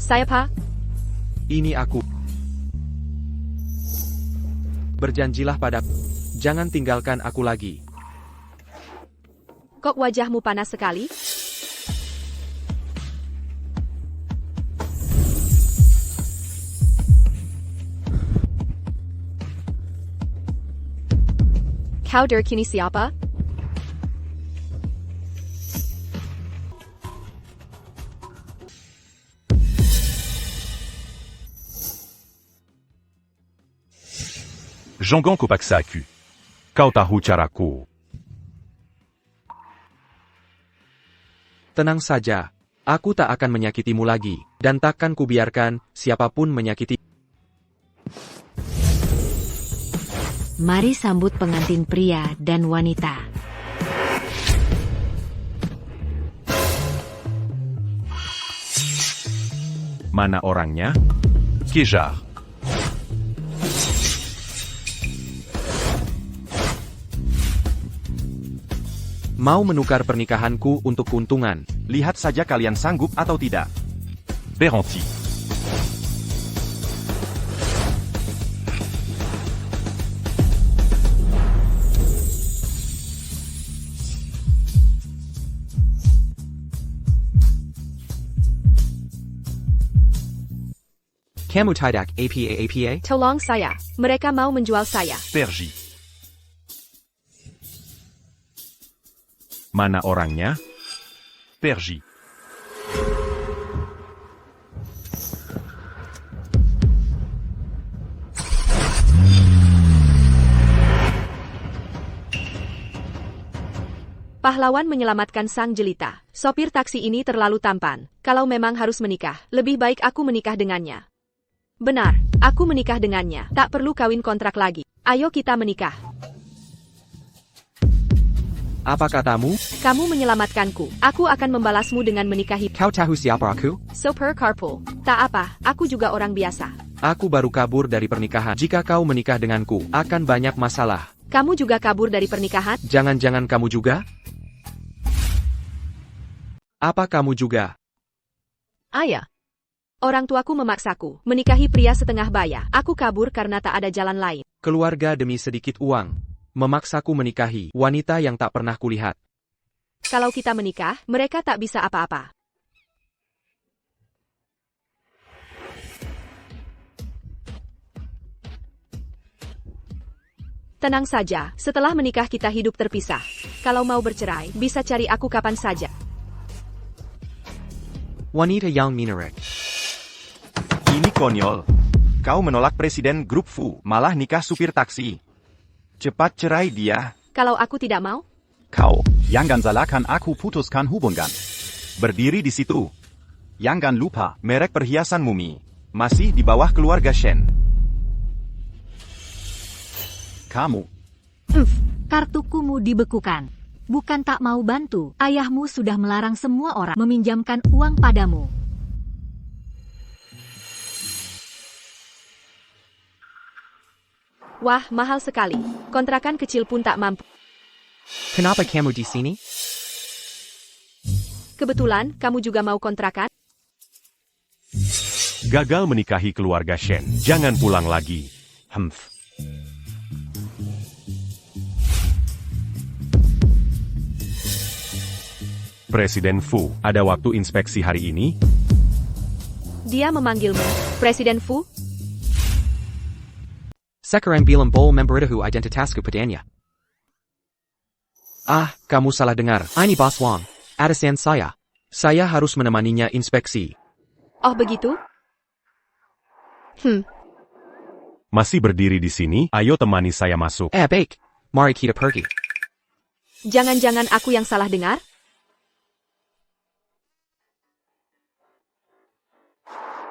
Saya Pa. Ini aku. Berjanjilah padaku. Jangan tinggalkan aku lagi. Kok wajahmu panas sekali? Kau kini siapa? Jangan kau paksa aku. Kau tahu caraku. Tenang saja. Aku tak akan menyakitimu lagi. Dan takkan kubiarkan siapapun menyakiti. Mari sambut pengantin pria dan wanita. Mana orangnya? Kejar. Mau menukar pernikahanku untuk keuntungan. Lihat saja kalian sanggup atau tidak. Berhenti. Kamu tidak apa? Tolong saya. Mereka mau menjual saya. Pergi. Mana orangnya? Pergi. Pahlawan menyelamatkan sang jelita. Sopir taksi ini terlalu tampan. Kalau memang harus menikah, lebih baik aku menikah dengannya. Benar, aku menikah dengannya. Tak perlu kawin kontrak lagi. Ayo kita menikah. Apa katamu? Kamu menyelamatkanku. Aku akan membalasmu dengan menikahi. Kau tahu siapa aku? Super Carpool. Tak apa, aku juga orang biasa. Aku baru kabur dari pernikahan. Jika kau menikah denganku, akan banyak masalah. Kamu juga kabur dari pernikahan? Jangan-jangan kamu juga? Apa kamu juga? Ayah. Orang tuaku memaksaku menikahi pria setengah baya. Aku kabur karena tak ada jalan lain. Keluarga demi sedikit uang. Memaksaku menikahi wanita yang tak pernah kulihat. Kalau kita menikah, mereka tak bisa apa-apa. Tenang saja, setelah menikah kita hidup terpisah. Kalau mau bercerai, bisa cari aku kapan saja. Wanita yang minaret. Ini konyol. Kau menolak presiden grup Fu, malah nikah supir taksi. Cepat cerai dia. Kalau aku tidak mau? Kau. Jangan salahkan aku putuskan hubungan. Berdiri di situ. Jangan lupa, merek perhiasan Mumi. Masih di bawah keluarga Shen. Kamu. Kartukumu dibekukan. Bukan tak mau bantu, ayahmu sudah melarang semua orang meminjamkan uang padamu. Wah, mahal sekali. Kontrakan kecil pun tak mampu. Kenapa kamu di sini? Kebetulan, kamu juga mau kontrakan? Gagal menikahi keluarga Shen. Jangan pulang lagi. Presiden Fu, ada waktu inspeksi hari ini? Dia memanggilmu, Presiden Fu? Sekarang bilang bol memberitahu identitasku padanya. Ah, kamu salah dengar. Ini Bos Wang. Atasan saya. Saya harus menemaninya inspeksi. Oh begitu? Masih berdiri di sini? Ayo temani saya masuk. Baik. Mari kita pergi. Jangan-jangan aku yang salah dengar?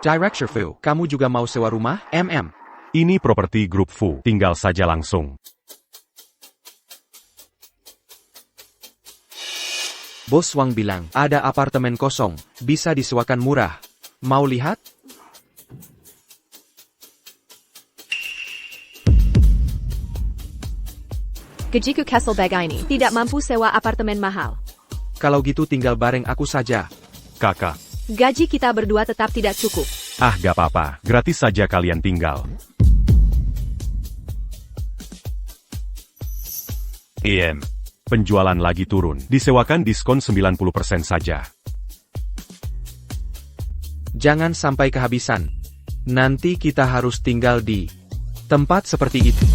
Director Fu, kamu juga mau sewa rumah? Ini properti grup Fu, tinggal saja langsung. Bos Wang bilang, ada apartemen kosong, bisa disewakan murah. Mau lihat? Gajiku Kessel Bag ini tidak mampu sewa apartemen mahal. Kalau gitu tinggal bareng aku saja. Kakak, Gaji kita berdua tetap tidak cukup. Ah, gak apa-apa, gratis saja kalian tinggal. Penjualan lagi turun, disewakan diskon 90% saja. Jangan sampai kehabisan. Nanti kita harus tinggal di tempat seperti itu.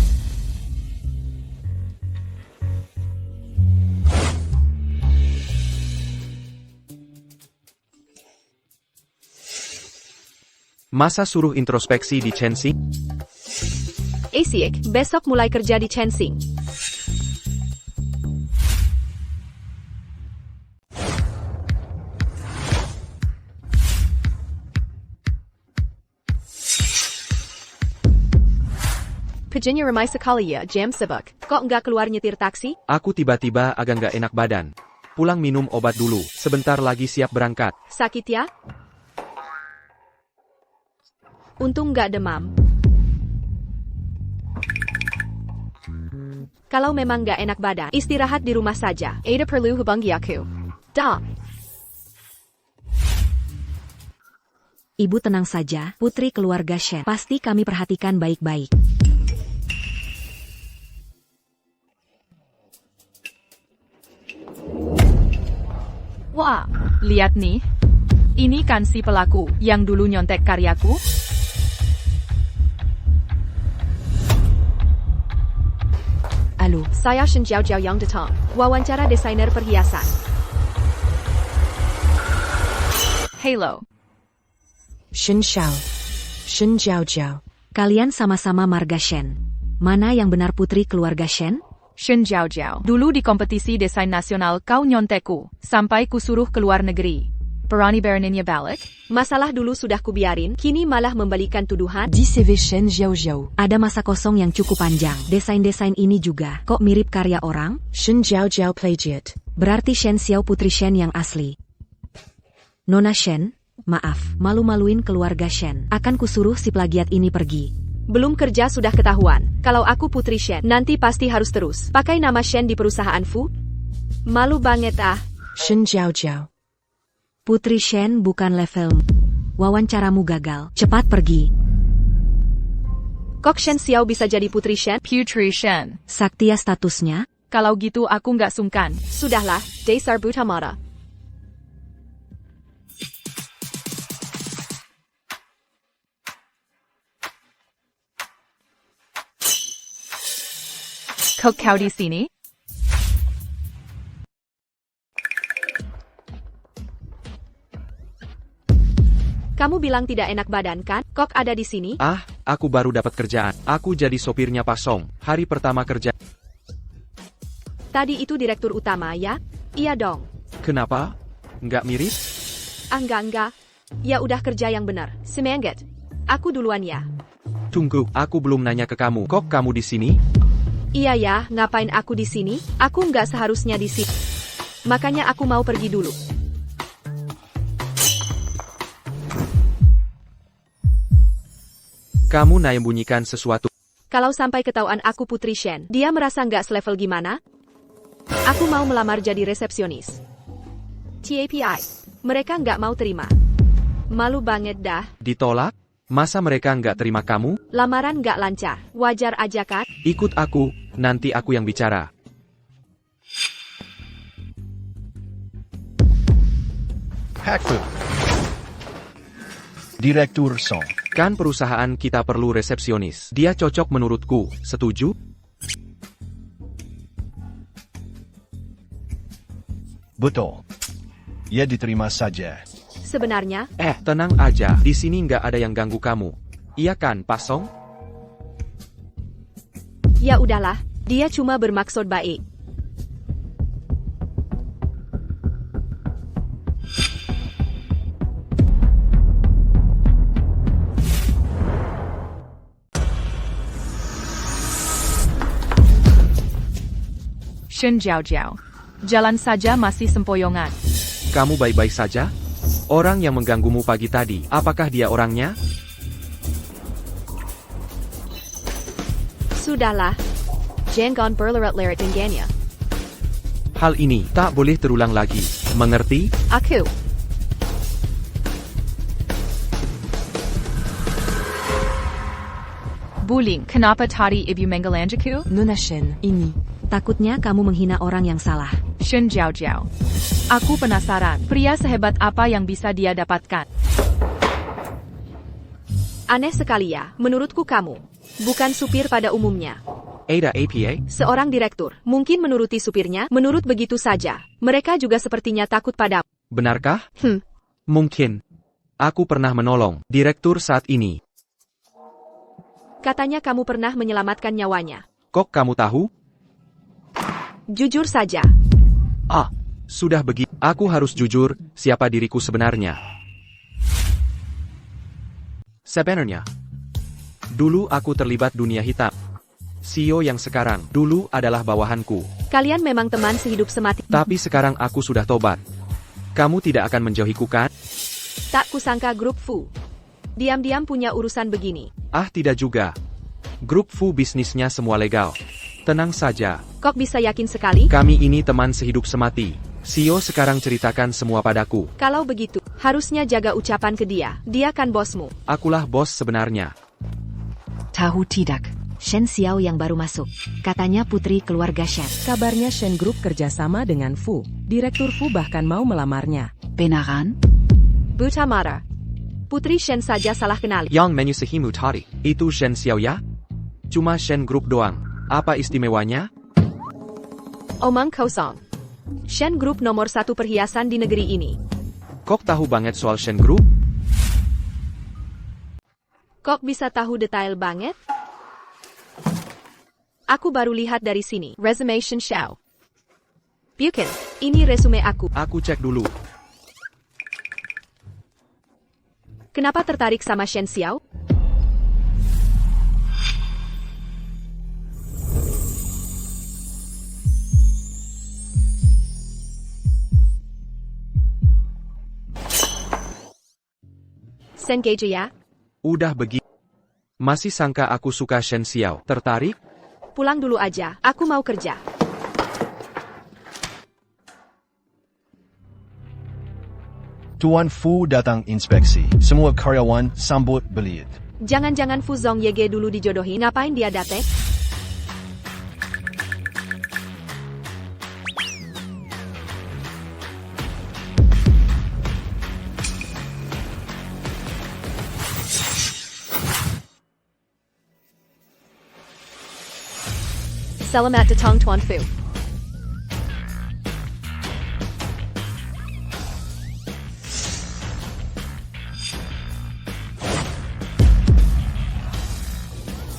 Masa suruh introspeksi di Chensing? Asyik, besok mulai kerja di Chensing. Pejennya ramai sekali ya, jam sibuk. Kok nggak keluar nyetir taksi? Aku tiba-tiba agak nggak enak badan. Pulang minum obat dulu, sebentar lagi siap berangkat. Sakit ya? Untung nggak demam. Kalau memang nggak enak badan, istirahat di rumah saja. Ada perlu hubungi aku. Dah. Ibu tenang saja, putri keluarga Shen. Pasti kami perhatikan baik-baik. Wah, lihat nih. Ini kan si pelaku yang dulu nyontek karyaku. Halo, saya Shen Jiao yang datang. Wawancara desainer perhiasan. Halo. Shen Xiao. Shen Jiao. Kalian sama-sama marga Shen. Mana yang benar putri keluarga Shen? Shen Jiao. Dulu di kompetisi desain nasional kau nyontekku, sampai kusuruh keluar negeri. Berani beraninya balik? Masalah dulu sudah kubiarin, kini malah membalikan tuduhan. Di CV Shen Jiao. Ada masa kosong yang cukup panjang. Desain-desain ini juga, kok mirip karya orang? Shen Jiao plagiat. Berarti Shen Xiao putri Shen yang asli. Nona Shen, maaf, malu-maluin keluarga Shen. Akan kusuruh si plagiat ini pergi. Belum kerja sudah ketahuan. Kalau aku putri Shen, nanti pasti harus terus pakai nama Shen di perusahaan Fu. Malu banget ah. Shen Jiao. Putri Shen bukan levelmu. Wawancaramu gagal. Cepat pergi. Kok Shen Xiao bisa jadi putri Shen? Putri Shen. Saktia statusnya? Kalau gitu aku nggak sungkan. Sudahlah, dasar buta mata. Kok kau di sini? Kamu bilang tidak enak badan kan? Kok ada di sini? Ah, aku baru dapat kerjaan. Aku jadi sopirnya Pak Song. Hari pertama kerja. Tadi itu direktur utama ya? Iya dong. Kenapa? Nggak mirip? Enggak. Ya udah kerja yang benar. Semangat. Aku duluan ya. Tunggu, aku belum nanya ke kamu. Kok kamu di sini? Iya ya, ngapain aku di sini? Aku nggak seharusnya di sini. Makanya aku mau pergi dulu. Kamu menyembunyikan sesuatu. Kalau sampai ketahuan aku putri Shen, dia merasa nggak selevel gimana? Aku mau melamar jadi resepsionis. TAPI. Mereka nggak mau terima. Malu banget dah. Ditolak? Masa mereka nggak terima kamu? Lamaran nggak lancar. Wajar aja kan? Ikut aku, nanti aku yang bicara. Hakfu. Direktur Song. Kan perusahaan kita perlu resepsionis. Dia cocok menurutku, setuju? Betul. Ya diterima saja. Sebenarnya, Tenang aja, di sini nggak ada yang ganggu kamu. Iya kan, Pak Song? ya udahlah, dia cuma bermaksud baik. Shen Jiao. Jalan saja masih sempoyongan. Kamu baik-baik saja? Orang yang mengganggumu pagi tadi, apakah dia orangnya? Sudahlah. Jangan berlarut-larut dengannya. Hal ini tak boleh terulang lagi, mengerti? Aku. Buling, kenapa tadi ibu menggelanjaku? Nona Shen, ini. Takutnya kamu menghina orang yang salah. Shen Jiao Jiao. Aku penasaran, pria sehebat apa yang bisa dia dapatkan? Aneh sekali ya, menurutku kamu. Bukan supir pada umumnya. Ada APA? Seorang direktur, mungkin menuruti supirnya, menurut begitu saja. Mereka juga sepertinya takut padamu. Benarkah? Mungkin. Aku pernah menolong direktur saat ini. Katanya kamu pernah menyelamatkan nyawanya. Kok kamu tahu? Jujur saja. Sudah begitu. Aku harus jujur, siapa diriku sebenarnya. Sebenarnya, dulu aku terlibat dunia hitam. CEO yang sekarang, dulu adalah bawahanku. Kalian memang teman sehidup semati. Tapi sekarang aku sudah tobat. Kamu tidak akan menjauhiku kan? Tak kusangka grup Fu. Diam-diam punya urusan begini. Tidak juga. Grup Fu bisnisnya semua legal. Tenang saja. Kok bisa yakin sekali? Kami ini teman sehidup semati. CEO sekarang ceritakan semua padaku. Kalau begitu, harusnya jaga ucapan ke dia. Dia kan bosmu. Akulah bos sebenarnya. Tahu tidak, Shen Xiao yang baru masuk. Katanya putri keluarga Shen. Kabarnya Shen Group kerjasama dengan Fu. Direktur Fu bahkan mau melamarnya. Benaran? Buta marah. Putri Shen saja salah kenali. Yang menyusahimu tadi, itu Shen Xiao ya? Cuma Shen Group doang. Apa istimewanya? Omong kosong. Shen Group nomor 1 perhiasan di negeri ini. Kok tahu banget soal Shen Group? Kok bisa tahu detail banget? Aku baru lihat dari sini. Resume Shen Xiao. Bukan, ini resume aku. Aku cek dulu. Kenapa tertarik sama Shen Xiao? Sengaja ya? Udah begitu. Masih sangka aku suka Shen Xiao. Tertarik? Pulang dulu aja, aku mau kerja. Tuan Fu datang inspeksi. Semua karyawan sambut beliau. Jangan-jangan Fu Zong Yege dulu dijodohi, ngapain dia datang? Selamat datang Tuan Fu.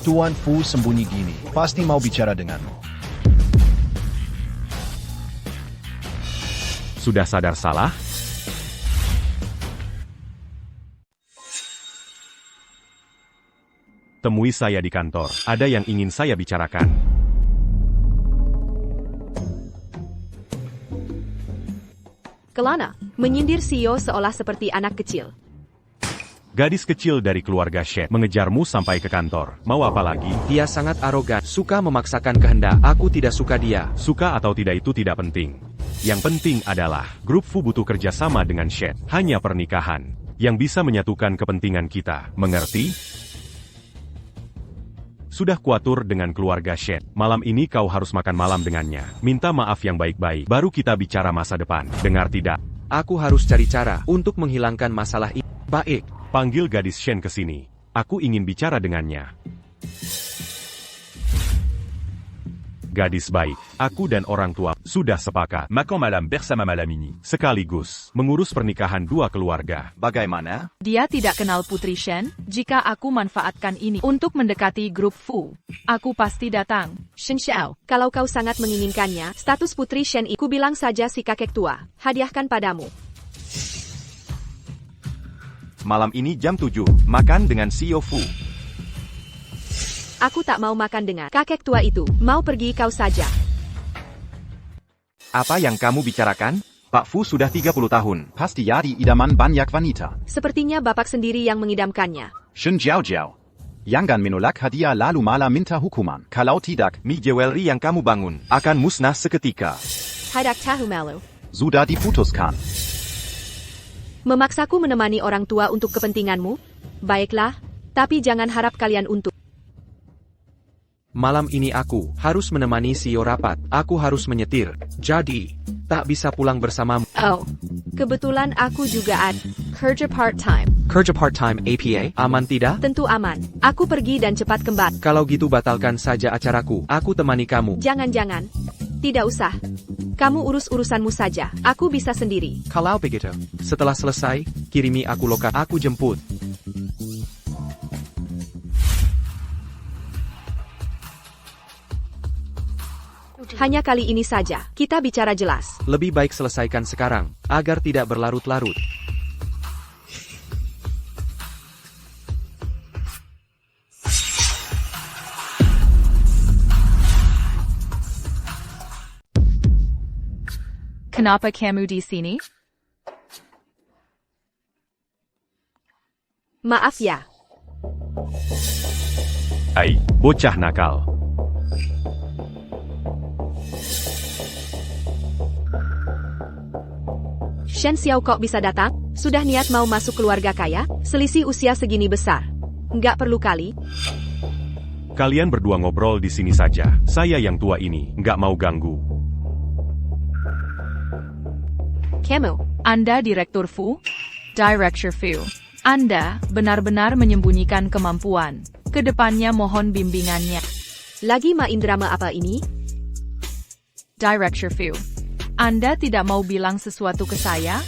Tuan Fu sembunyi gini. Pasti mau bicara denganmu. Sudah sadar salah? Temui saya di kantor. Ada yang ingin saya bicarakan. Kelana, menyindir CEO seolah seperti anak kecil. Gadis kecil dari keluarga Shen mengejarmu sampai ke kantor. Mau apa lagi? Dia sangat arogan, suka memaksakan kehendak. Aku tidak suka dia. Suka atau tidak itu tidak penting. Yang penting adalah, grup Fu butuh kerjasama dengan Shen. Hanya pernikahan yang bisa menyatukan kepentingan kita. Mengerti? Sudah kuatur dengan keluarga Shen. Malam ini kau harus makan malam dengannya. Minta maaf yang baik-baik, baru kita bicara masa depan. Dengar tidak? Aku harus cari cara untuk menghilangkan masalah ini. Baik. Panggil gadis Shen ke sini. Aku ingin bicara dengannya. Gadis baik, aku dan orang tua sudah sepakat. Makan malam bersama malam ini. Sekaligus mengurus pernikahan dua keluarga. Bagaimana? Dia tidak kenal Putri Shen. Jika aku manfaatkan ini untuk mendekati grup Fu, aku pasti datang. Shen Xiao, kalau kau sangat menginginkannya, status Putri Shen ku bilang saja si kakek tua. Hadiahkan padamu. Malam ini jam 7, makan dengan CEO Fu. Aku tak mau makan dengan kakek tua itu. Mau pergi kau saja. Apa yang kamu bicarakan? Pak Fu sudah 30 tahun. Pasti jadi idaman banyak wanita. Sepertinya bapak sendiri yang mengidamkannya. Shen Jiao Jiao. Jangan menolak hadiah lalu malah minta hukuman. Kalau tidak, Mi jewelry yang kamu bangun akan musnah seketika. Hadak tahu malu. sudah diputuskan. Memaksaku menemani orang tua untuk kepentinganmu? Baiklah, tapi jangan harap kalian untuk Malam ini aku harus menemani CEO rapat. Aku harus menyetir. Jadi, tak bisa pulang bersamamu. Oh, kebetulan aku juga ada kerja part-time. Kerja part-time APA, aman tidak? Tentu aman. Aku pergi dan cepat kembali. Kalau gitu batalkan saja acaraku. Aku temani kamu. Jangan-jangan. Tidak usah. Kamu urus urusanmu saja. Aku bisa sendiri. Kalau begitu, setelah selesai, kirimi aku lokasi. Aku jemput. Hanya kali ini saja. Kita bicara jelas. Lebih baik selesaikan sekarang, agar tidak berlarut-larut. Kenapa kamu di sini? Maaf ya. Ai, bocah nakal. Shen Xiao kok bisa datang? Sudah niat mau masuk keluarga kaya? Selisih usia segini besar. Nggak perlu kali. Kalian berdua ngobrol di sini saja. Saya yang tua ini, nggak mau ganggu. Kamu. Anda Direktur Fu? Director Fu. Anda benar-benar menyembunyikan kemampuan. Kedepannya mohon bimbingannya. Lagi main drama apa ini? Director Fu. Anda tidak mau bilang sesuatu ke saya?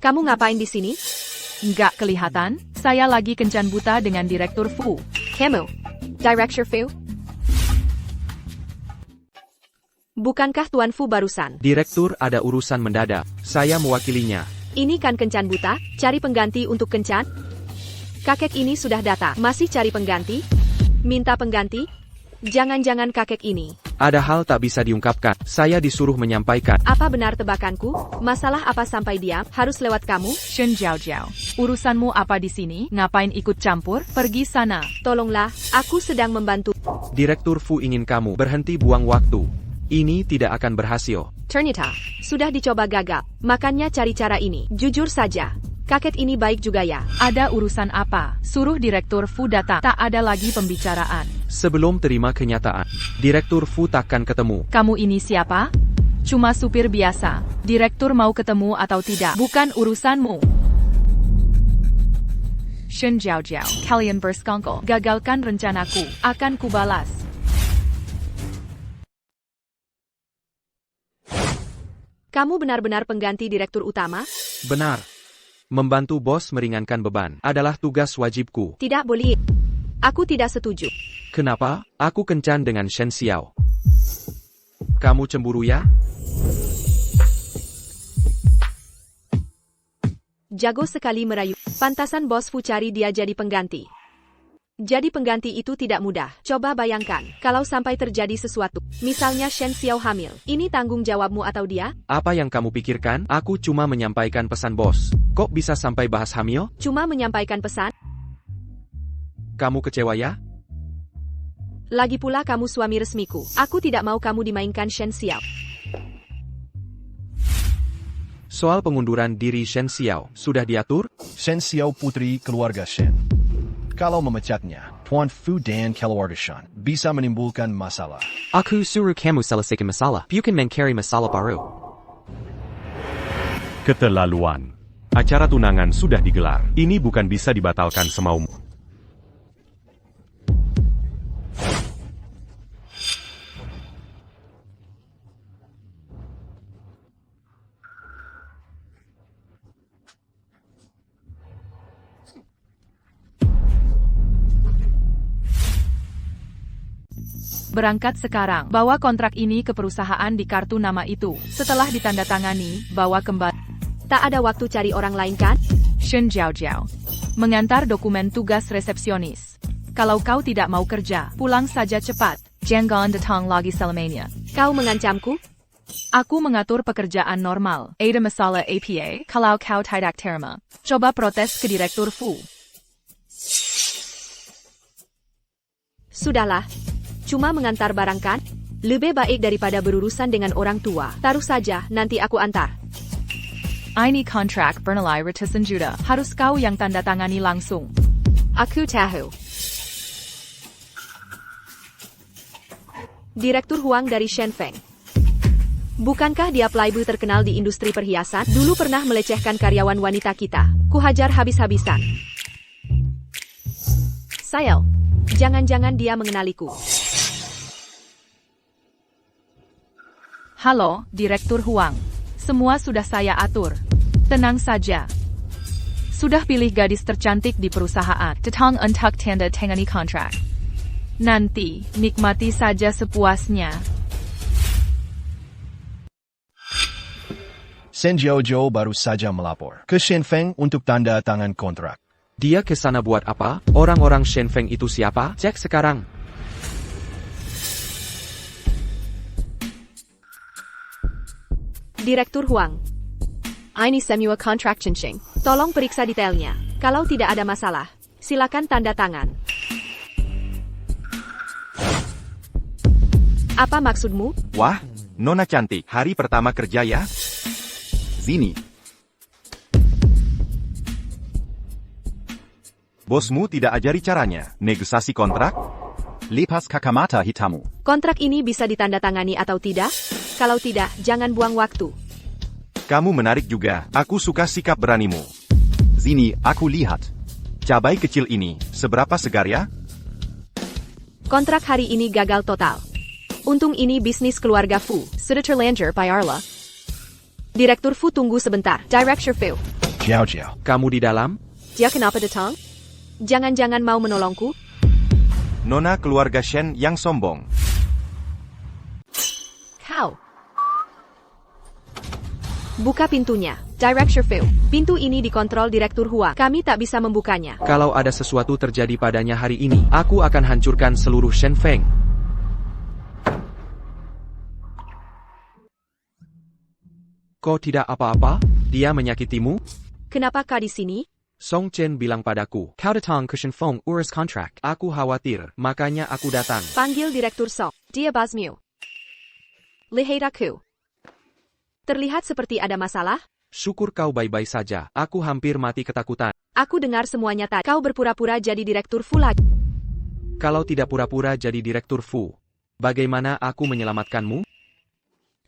Kamu ngapain di sini? Nggak kelihatan, saya lagi kencan buta dengan Direktur Fu. Kamu. Director Fu? Bukankah Tuan Fu barusan? Direktur ada urusan mendadak. Saya mewakilinya. Ini kan kencan buta? Cari pengganti untuk kencan? Kakek ini sudah datang. Masih cari pengganti? Minta pengganti? Jangan-jangan kakek ini. Ada hal tak bisa diungkapkan. Saya disuruh menyampaikan. Apa benar tebakanku? Masalah apa sampai diam? Harus lewat kamu? Shen Jiao. Urusanmu apa di sini? Ngapain ikut campur? Pergi sana. Tolonglah, aku sedang membantu. Direktur Fu ingin kamu berhenti buang waktu. Ini tidak akan berhasil. Ternyata, sudah dicoba gagal. Makanya cari cara ini. Jujur saja. Kakek ini baik juga ya. Ada urusan apa? Suruh Direktur Fu datang. Tak ada lagi pembicaraan. Sebelum terima kenyataan, Direktur Fu takkan ketemu. Kamu ini siapa? Cuma supir biasa. Direktur mau ketemu atau tidak, bukan urusanmu. Shen Jiao, kalian bersekongkol. Gagalkan rencanaku. Akan kubalas. Kamu benar-benar pengganti direktur utama? Benar. Membantu bos meringankan beban adalah tugas wajibku. Tidak boleh. Aku tidak setuju. Kenapa? Aku kencan dengan Shen Xiao. Kamu cemburu ya? Jago sekali merayu. Pantasan bos Fu cari dia jadi pengganti. Jadi pengganti itu tidak mudah. Coba bayangkan, kalau sampai terjadi sesuatu. Misalnya Shen Xiao hamil. Ini tanggung jawabmu atau dia? Apa yang kamu pikirkan? Aku cuma menyampaikan pesan bos. Kok bisa sampai bahas hamil? Cuma menyampaikan pesan? Kamu kecewa ya? Lagi pula kamu suami resmiku. Aku tidak mau kamu dimainkan Shen Xiao. Soal pengunduran diri Shen Xiao, sudah diatur? Shen Xiao putri keluarga Shen. Kalau memecatnya, Tuan Fu dan keluarga Shen bisa menimbulkan masalah. Aku suruh kamu selesaikan masalah. Bukan mencari masalah baru. Keterlaluan. Acara tunangan sudah digelar. Ini bukan bisa dibatalkan semaumu. Berangkat sekarang. Bawa kontrak ini ke perusahaan di kartu nama itu. Setelah ditandatangani, bawa kembali. Tak ada waktu cari orang lain kan? Shen Jiao. Mengantar dokumen tugas resepsionis. Kalau kau tidak mau kerja, pulang saja cepat. Jangan datang lagi selamanya. Kau mengancamku? Aku mengatur pekerjaan normal. Ada masalah APA, kalau kau tidak terima. Coba protes ke Direktur Fu. Sudahlah. Cuma mengantar barang kan? Lebih baik daripada berurusan dengan orang tua. Taruh saja, nanti aku antar. Ini kontrak bernilai ratusan juta. Harus kau yang tanda tangani langsung. Aku tahu. Direktur Huang dari Shenfeng. Bukankah dia playboy terkenal di industri perhiasan? Dulu pernah melecehkan karyawan wanita kita. Kuhajar habis-habisan. Sayel, jangan-jangan dia mengenaliku. Halo, Direktur Huang. Semua sudah saya atur. Tenang saja. Sudah pilih gadis tercantik di perusahaan. Datang untuk tanda tangani kontrak. Nanti, nikmati saja sepuasnya. Shen Jiao baru saja melapor ke Shenfeng untuk tanda tangan kontrak. Dia ke sana buat apa? Orang-orang Shenfeng itu siapa? Cek sekarang. Direktur Huang. Ini semua kontrak Chensheng. Tolong periksa detailnya. Kalau tidak ada masalah, silakan tanda tangan. Apa maksudmu? Wah, Nona cantik, hari pertama kerja ya? Sini. Bosmu tidak ajari caranya, negosiasi kontrak? Lepas kakamata hitamu. Kontrak ini bisa ditandatangani atau tidak? Kalau tidak, jangan buang waktu. Kamu menarik juga, aku suka sikap beranimu. Sini, aku lihat. Cabai kecil ini, seberapa segar ya? Kontrak hari ini gagal total. Untung ini bisnis keluarga Fu. Sudah terlanjur bayarlah. Direktur Fu tunggu sebentar. Director Fu. Jiao. Kamu di dalam? Dia kenapa datang? Jangan-jangan mau menolongku? Nona keluarga Shen yang sombong. Kau. Buka pintunya. Director Fu. Pintu ini dikontrol Direktur Hua. Kami tak bisa membukanya. Kalau ada sesuatu terjadi padanya hari ini, aku akan hancurkan seluruh Shenfeng. Kau tidak apa-apa? Dia menyakitimu? Kenapa kau di sini? Song Chen bilang padaku, kau datang ke Shenfeng urus kontrak. Aku khawatir, makanya aku datang. Panggil Direktur Song. Dia basmu. Lihat aku. Terlihat seperti ada masalah? Syukur kau baik-baik saja. Aku hampir mati ketakutan. Aku dengar semuanya tadi. Kau berpura-pura jadi Direktur Fu lagi. Kalau tidak pura-pura jadi Direktur Fu, bagaimana aku menyelamatkanmu?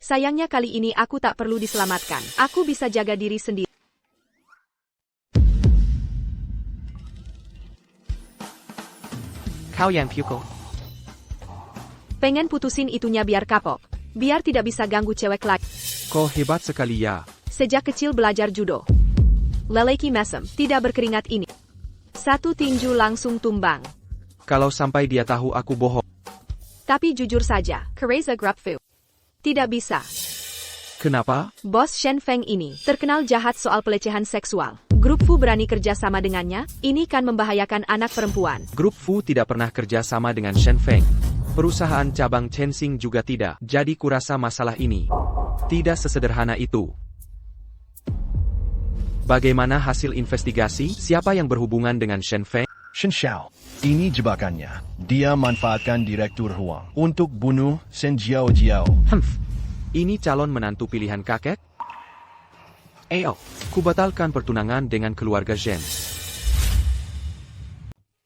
Sayangnya kali ini aku tak perlu diselamatkan. Aku bisa jaga diri sendiri. Kau yang pukul. Pengen putusin itunya biar kapok. Biar tidak bisa ganggu cewek lagi. Kau hebat sekali ya. Sejak kecil belajar judo. Lelaki mesem, tidak berkeringat ini. Satu tinju langsung tumbang. Kalau sampai dia tahu aku bohong. Tapi jujur saja, Kereza Grapfu. Tidak bisa. Kenapa? Bos Shenfeng ini terkenal jahat soal pelecehan seksual. Grup Fu berani kerja sama dengannya, ini kan membahayakan anak perempuan. Grup Fu tidak pernah kerja sama dengan Shenfeng. Perusahaan cabang Chensing juga tidak. Jadi kurasa masalah ini tidak sesederhana itu. Bagaimana hasil investigasi? Siapa yang berhubungan dengan Shenfeng? Shen Xiao. Ini jebakannya. Dia manfaatkan Direktur Huang untuk bunuh Shen Jiao. Ini calon menantu pilihan kakek? Kubatalkan pertunangan dengan keluarga Shen.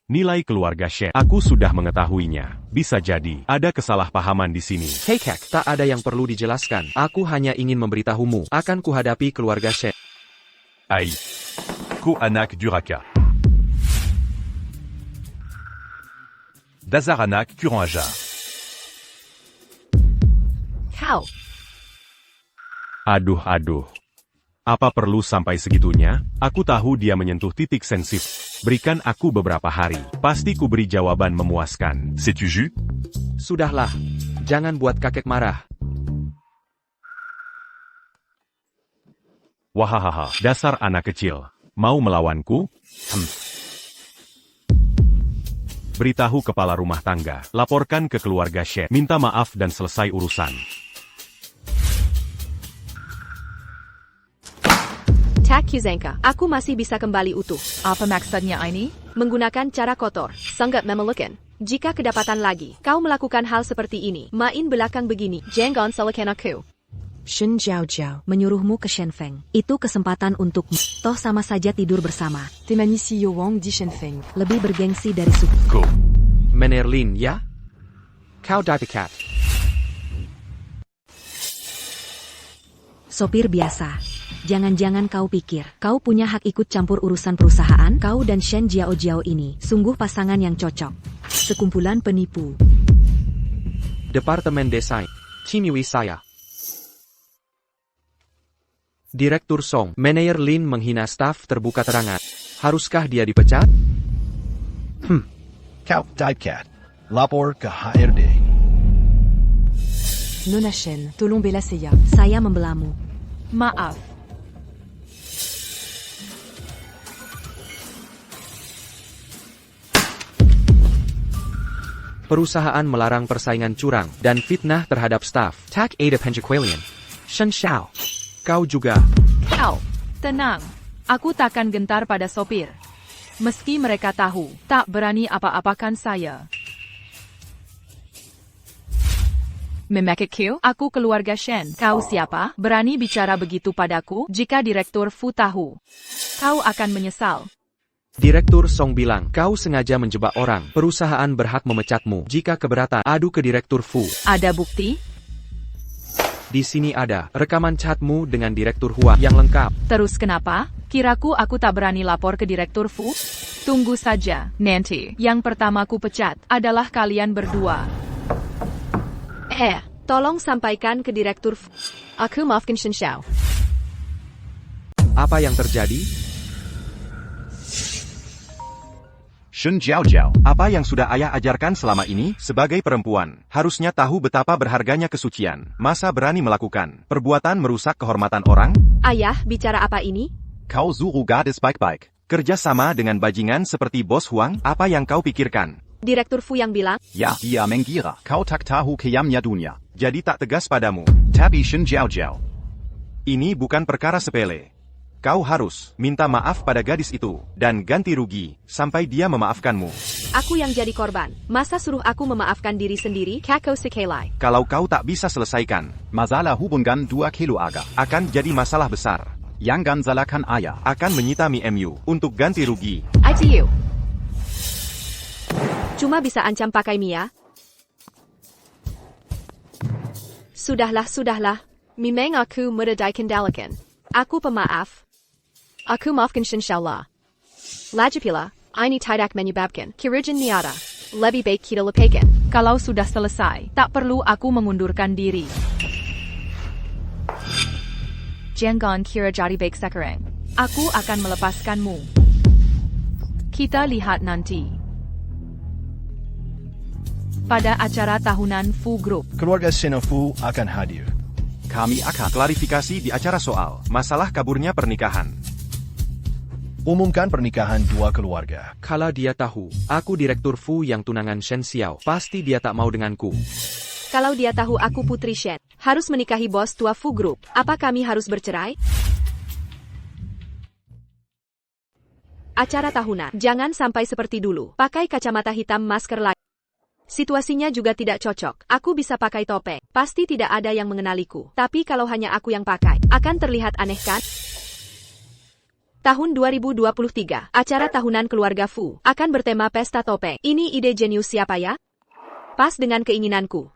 Nilai keluarga Shen. Aku sudah mengetahuinya. Bisa jadi, ada kesalahpahaman di sini. Hei Kek, tak ada yang perlu dijelaskan. Aku hanya ingin memberitahumu, akan kuhadapi keluarga Shen. Ai. Ku anak duraka. Dazaranak Kuranja. Kau. Aduh. Apa perlu sampai segitunya? Aku tahu dia menyentuh titik sensitif. Berikan aku beberapa hari. Pasti ku beri jawaban memuaskan. Setuju? Sudahlah. Jangan buat kakek marah. Wahahaha, dasar anak kecil. Mau melawanku? Beritahu kepala rumah tangga. Laporkan ke keluarga Shen. Minta maaf dan selesai urusan. Tak Kuzenka, aku masih bisa kembali utuh. Apa maksudnya ini? Menggunakan cara kotor, sangat memalukan. Jika kedapatan lagi, kau melakukan hal seperti ini, main belakang begini, jangan salahkan aku. Shen Jiao. Menyuruhmu ke Shen Feng. Itu kesempatan untukmu. Toh sama saja tidur bersama. Temanisi Yo Wang di Shen Feng. Lebih bergengsi dari suku. Go. Mener Lin, ya? Kau die pecat. Sopir biasa. Jangan-jangan kau pikir, kau punya hak ikut campur urusan perusahaan? Kau dan Shen Jiao ini, sungguh pasangan yang cocok. Sekumpulan penipu. Departemen Desain. Ciniwi saya. Direktur Song, Manager Lin menghina staf terbuka terangan. Haruskah dia dipecat? Kau Dipecat. Lapor ke HRD. Nona Shen, tolong bela saya. Saya membelamu. Maaf. Perusahaan melarang persaingan curang dan fitnah terhadap staf. Tak ada penjaqualian. Shen Xiao. Kau juga. Kau, tenang. Aku takkan gentar pada sopir. Meski mereka tahu, tak berani apa-apakan saya. Memekik Q, aku keluarga Shen. Kau siapa? Berani bicara begitu padaku? Jika Direktur Fu tahu, kau akan menyesal. Direktur Song bilang, kau sengaja menjebak orang. Perusahaan berhak memecatmu. Jika keberatan, adu ke Direktur Fu. Ada bukti? Di sini ada rekaman chatmu dengan Direktur Hua yang lengkap. Terus kenapa? Kiraku aku tak berani lapor ke Direktur Fu? Tunggu saja, nanti. Yang pertama ku pecat adalah kalian berdua. Tolong sampaikan ke Direktur Fu. Aku maafkan Shen Xiao. Apa yang terjadi? Shen Jiao. Apa yang sudah ayah ajarkan selama ini? Sebagai perempuan, harusnya tahu betapa berharganya kesucian. Masa berani melakukan perbuatan merusak kehormatan orang? Ayah, bicara apa ini? Kau suruh gadis baik-baik. Kerja sama dengan bajingan seperti Bos Huang? Apa yang kau pikirkan? Direktur Fu yang bilang, Ya, dia mengira. Kau tak tahu kiamnya dunia. Jadi tak tegas padamu. Tapi Shen Jiao. Ini bukan perkara sepele. Kau harus minta maaf pada gadis itu, dan ganti rugi, sampai dia memaafkanmu. aku yang jadi korban. Masa suruh aku memaafkan diri sendiri? Kako sekelai. Kalau kau tak bisa selesaikan, Masalah hubungan 2 kilo aga. akan jadi masalah besar. Jangan salahkan ayah. Akan menyita MU untuk ganti rugi. ITU. Cuma bisa ancam pakai Mia. Sudahlah. Memang aku mudah dikendalikan. Aku pemaaf. Aku maafkan Shen Xiaola. Lagi pula, ini tidak menyebabkan kerugian niata. Lebih baik kita lupakan. Kalau sudah selesai, tak perlu aku mengundurkan diri. Jangan kira jadi baik sekarang. Aku akan melepaskanmu. Kita lihat nanti. Pada acara tahunan Fu Group. Keluarga Shen Fu akan hadir. Kami akan Klarifikasi di acara soal masalah kaburnya pernikahan. Umumkan pernikahan 2 keluarga. Kalau dia tahu, aku Direktur Fu yang tunangan Shen Xiao, pasti dia tak mau denganku. Kalau dia tahu aku Putri Shen, harus menikahi bos tua Fu Group, apa kami harus bercerai? Acara tahunan, jangan sampai seperti dulu. Pakai kacamata hitam masker lagi. Situasinya juga tidak cocok. Aku bisa pakai topeng. Pasti tidak ada yang mengenaliku. Tapi kalau hanya aku yang pakai, akan terlihat aneh kan? Tahun 2023, acara tahunan keluarga Fu akan bertema pesta topeng. Ini ide jenius siapa ya? Pas dengan keinginanku.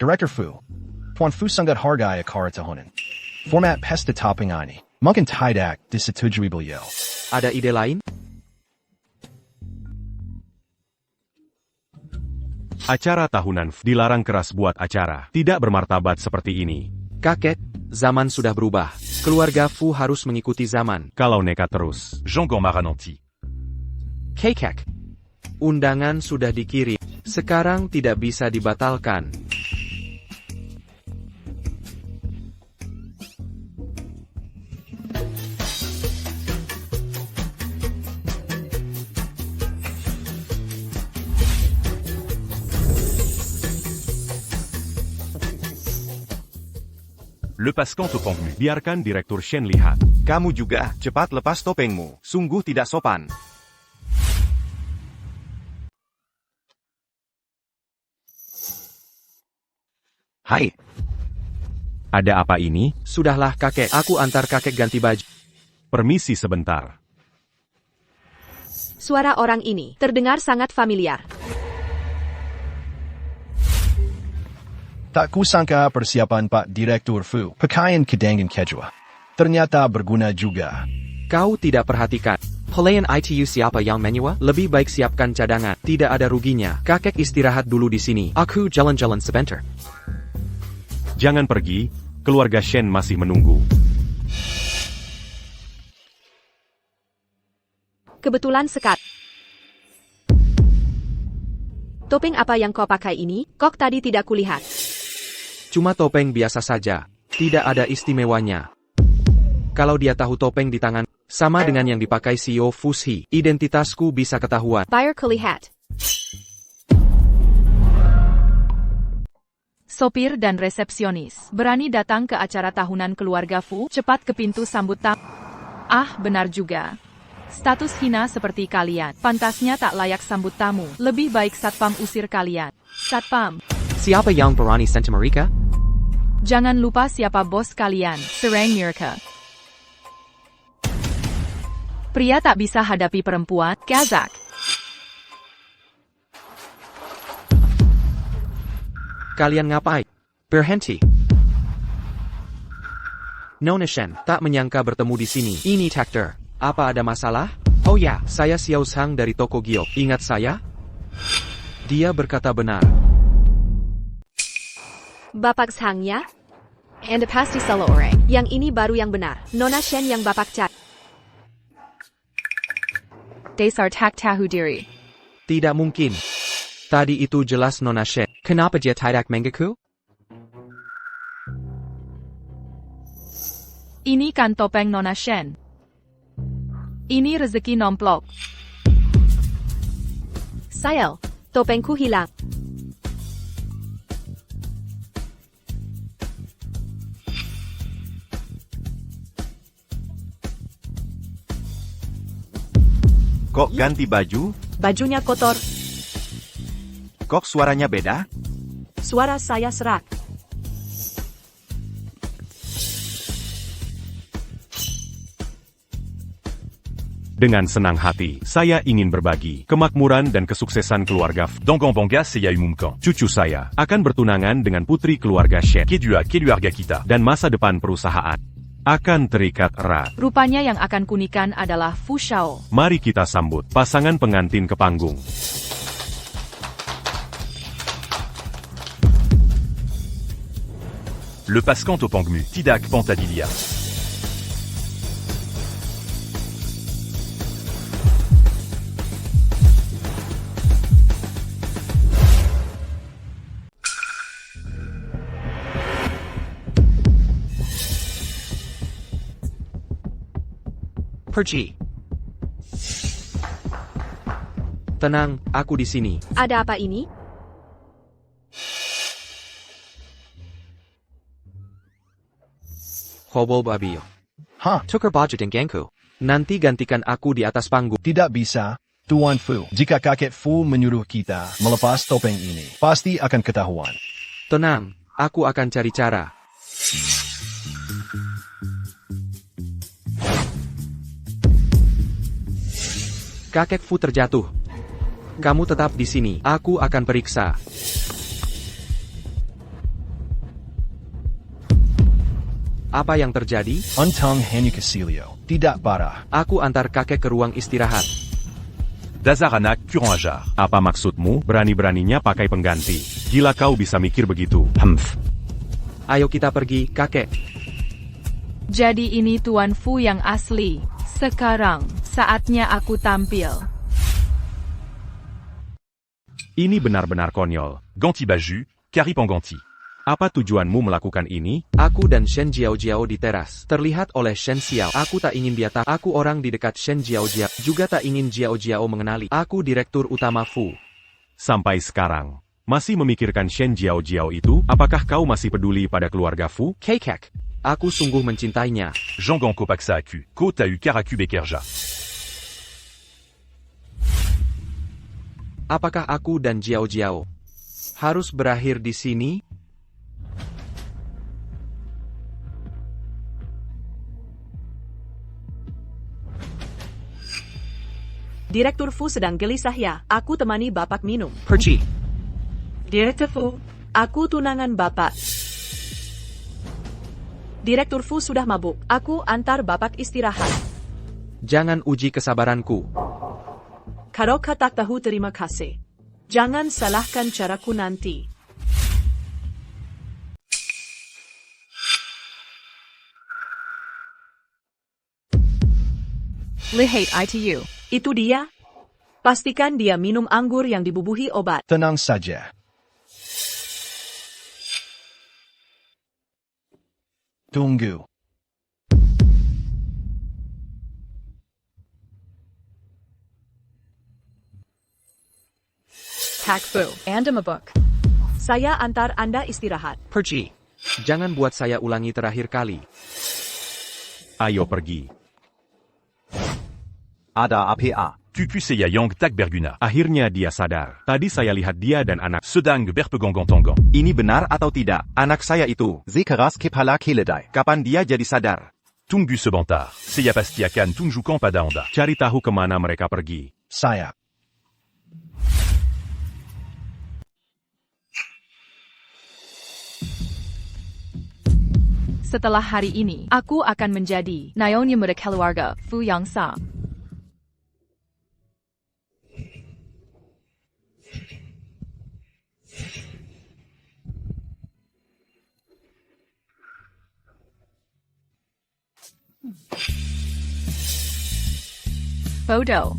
Director Fu. Tuan Fu sangat hargai acara tahunan. Format pesta topping ini. Mungkin tidak disetujui beliau. Ada ide lain? Acara tahunan dilarang keras buat acara. Tidak bermartabat seperti ini. Kakek, zaman sudah berubah. Keluarga Fu harus mengikuti zaman. Kalau nekat terus. Jean Marananti. Kakek, undangan sudah dikirim. Sekarang tidak bisa dibatalkan. Lepaskan topengmu. Biarkan Direktur Shen lihat. Kamu juga, cepat lepas topengmu. Sungguh tidak sopan. Hai. Ada apa ini? Sudahlah kakek, aku antar kakek ganti baju. Permisi sebentar. Suara orang ini terdengar sangat familiar. Tak kusangka persiapan Pak Direktur Fu, pakaian kedangan kejua. Ternyata berguna juga. Kau tidak perhatikan. Pelayan ITU siapa yang menyewa? Lebih baik siapkan cadangan. Tidak ada ruginya. Kakek istirahat dulu di sini. Aku jalan-jalan sebentar. Jangan pergi, keluarga Shen masih menunggu. Kebetulan sekali. Topeng apa yang kau pakai ini? Kok tadi tidak kulihat? Cuma topeng biasa saja. Tidak ada istimewanya. Kalau dia tahu topeng di tangan, sama dengan yang dipakai CEO Fushi, identitasku bisa ketahuan. Buyer kulihat. Sopir dan resepsionis berani datang ke acara tahunan keluarga Fu, cepat ke pintu sambut tamu. Ah, benar juga. Status hina seperti kalian, pantasnya tak layak sambut tamu. Lebih baik Satpam usir kalian. Satpam, Siapa yang berani sentuh mereka? jangan lupa siapa bos kalian, serang mereka. Pria tak bisa hadapi perempuan, Kazak. Kalian ngapain? Berhenti. Nona Shen, tak menyangka bertemu di sini. Ini Takter. Apa ada masalah? Oh ya, saya Xiao Sang dari toko Giok. Ingat saya? Dia berkata benar. Bapak Sang ya? Anda pasti salah orang. Yang ini baru yang benar. Nona Shen yang bapak cari. Dasar tak tahu diri. Tidak mungkin. Tadi itu jelas Nona Shen. Kenapa dia tidak mengaku? Ini kan topeng Nona Shen. Ini rezeki nomplok. Sayang, topengku hilang. Kok ganti baju? Bajunya kotor, Kok suaranya beda? suara saya serak. Dengan senang hati, saya ingin berbagi kemakmuran dan kesuksesan keluarga Dongongbonga Seyayumumkan. Cucu saya akan bertunangan dengan putri keluarga Shen. Keluarga kita. Dan masa depan perusahaan akan terikat erat. Rupanya yang akan kunikan adalah Fu Shao. Mari kita sambut pasangan pengantin ke panggung. Le Pascant au Pangmu, Tidak Pantadilia. Pergi. Tenang, aku di sini. Ada apa ini? Hobol Babio. Hah? Tukar baju dan gengku. Nanti gantikan aku di atas panggung. Tidak bisa, Tuan Fu. Jika kakek Fu menyuruh kita melepas topeng ini, pasti akan ketahuan. Tenang, aku akan cari cara. Kakek Fu terjatuh. Kamu tetap di sini. Aku akan periksa. Apa yang terjadi? Untang hanya Casilio. Tidak parah. Aku antar kakek ke ruang istirahat. Dazaranak Kuranjar. Apa maksudmu? Berani-beraninya pakai pengganti. Gila kau bisa mikir begitu. Ayo kita pergi, kakek. Jadi ini Tuan Fu yang asli. Sekarang, saatnya aku tampil. Ini benar-benar konyol. Ganti Baju, Karipanganti. Apa tujuanmu melakukan ini? Aku dan Shen Jiao di teras. Terlihat oleh Shen Xiao. Aku tak ingin dia tahu. Aku orang di dekat Shen Jiao. Juga tak ingin Jiao mengenali. Aku direktur utama Fu. Sampai sekarang, masih memikirkan Shen Jiao itu? Apakah kau masih peduli pada keluarga Fu? Kekek. Aku sungguh mencintainya. Jangan Kopaksa Aku, Kota U Karaku Bekerja. Apakah aku dan Jiao harus berakhir di sini? Direktur Fu sedang gelisah ya. Aku temani Bapak minum. Pergi. Direktur Fu, aku tunangan Bapak. Direktur Fu sudah mabuk. Aku antar Bapak istirahat. Jangan uji kesabaranku. Kalau kau tak tahu terima kasih. Jangan salahkan caraku nanti. Lihat ITU. Itu dia. Pastikan dia minum anggur yang dibubuhi obat. Tenang saja. Tunggu. Tak Fu. And a book. Saya antar Anda istirahat. Pergi. Jangan buat saya ulangi terakhir kali. Ayo pergi. Ada APA. Kuku Seya Yang Tak Berguna. Akhirnya dia sadar. Tadi saya lihat dia dan anak. Sedang berpegonggong-tonggong. Ini benar atau tidak? Anak saya itu. Zekeras Kepala Keledai. Kapan dia jadi sadar? Tunggu sebentar. Seya pasti akan tunjukkan pada Anda. Cari tahu kemana mereka pergi. Saya. Setelah hari ini, aku akan menjadi Nyonya muda keluarga Fu Yang Sa. Foto.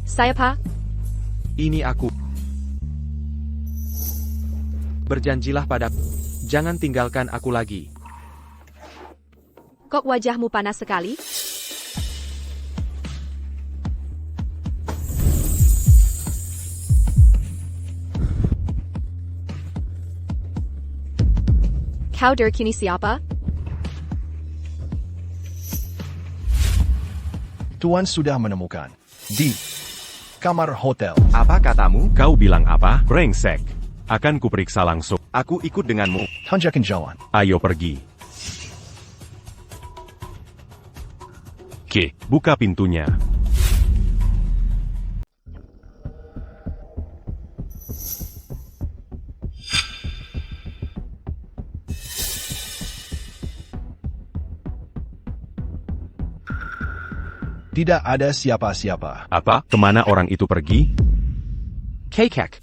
Saya Pak. Ini aku. Berjanjilah pada. Jangan tinggalkan aku lagi. Kok wajahmu panas sekali? Kau kini siapa? Tuan sudah menemukan. Di kamar hotel. Apa katamu? Kau bilang apa? Brengsek. Akan kuperiksa langsung. Aku ikut denganmu. Tanjakan jalan. Ayo pergi. Oke, buka pintunya. Tidak ada siapa-siapa. Apa? Kemana orang itu pergi? Kekek.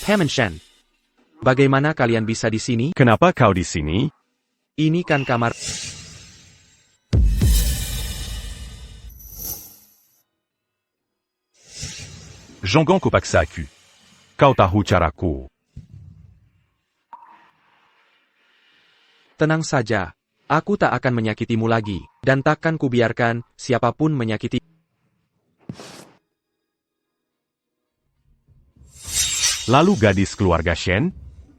Paman Shen. Bagaimana kalian bisa di sini? Kenapa kau di sini? Ini kan kamar. Jangan kau paksa aku. Kau tahu caraku. Tenang saja. Aku tak akan menyakitimu lagi, dan takkan kubiarkan siapapun menyakiti. Lalu gadis keluarga Shen?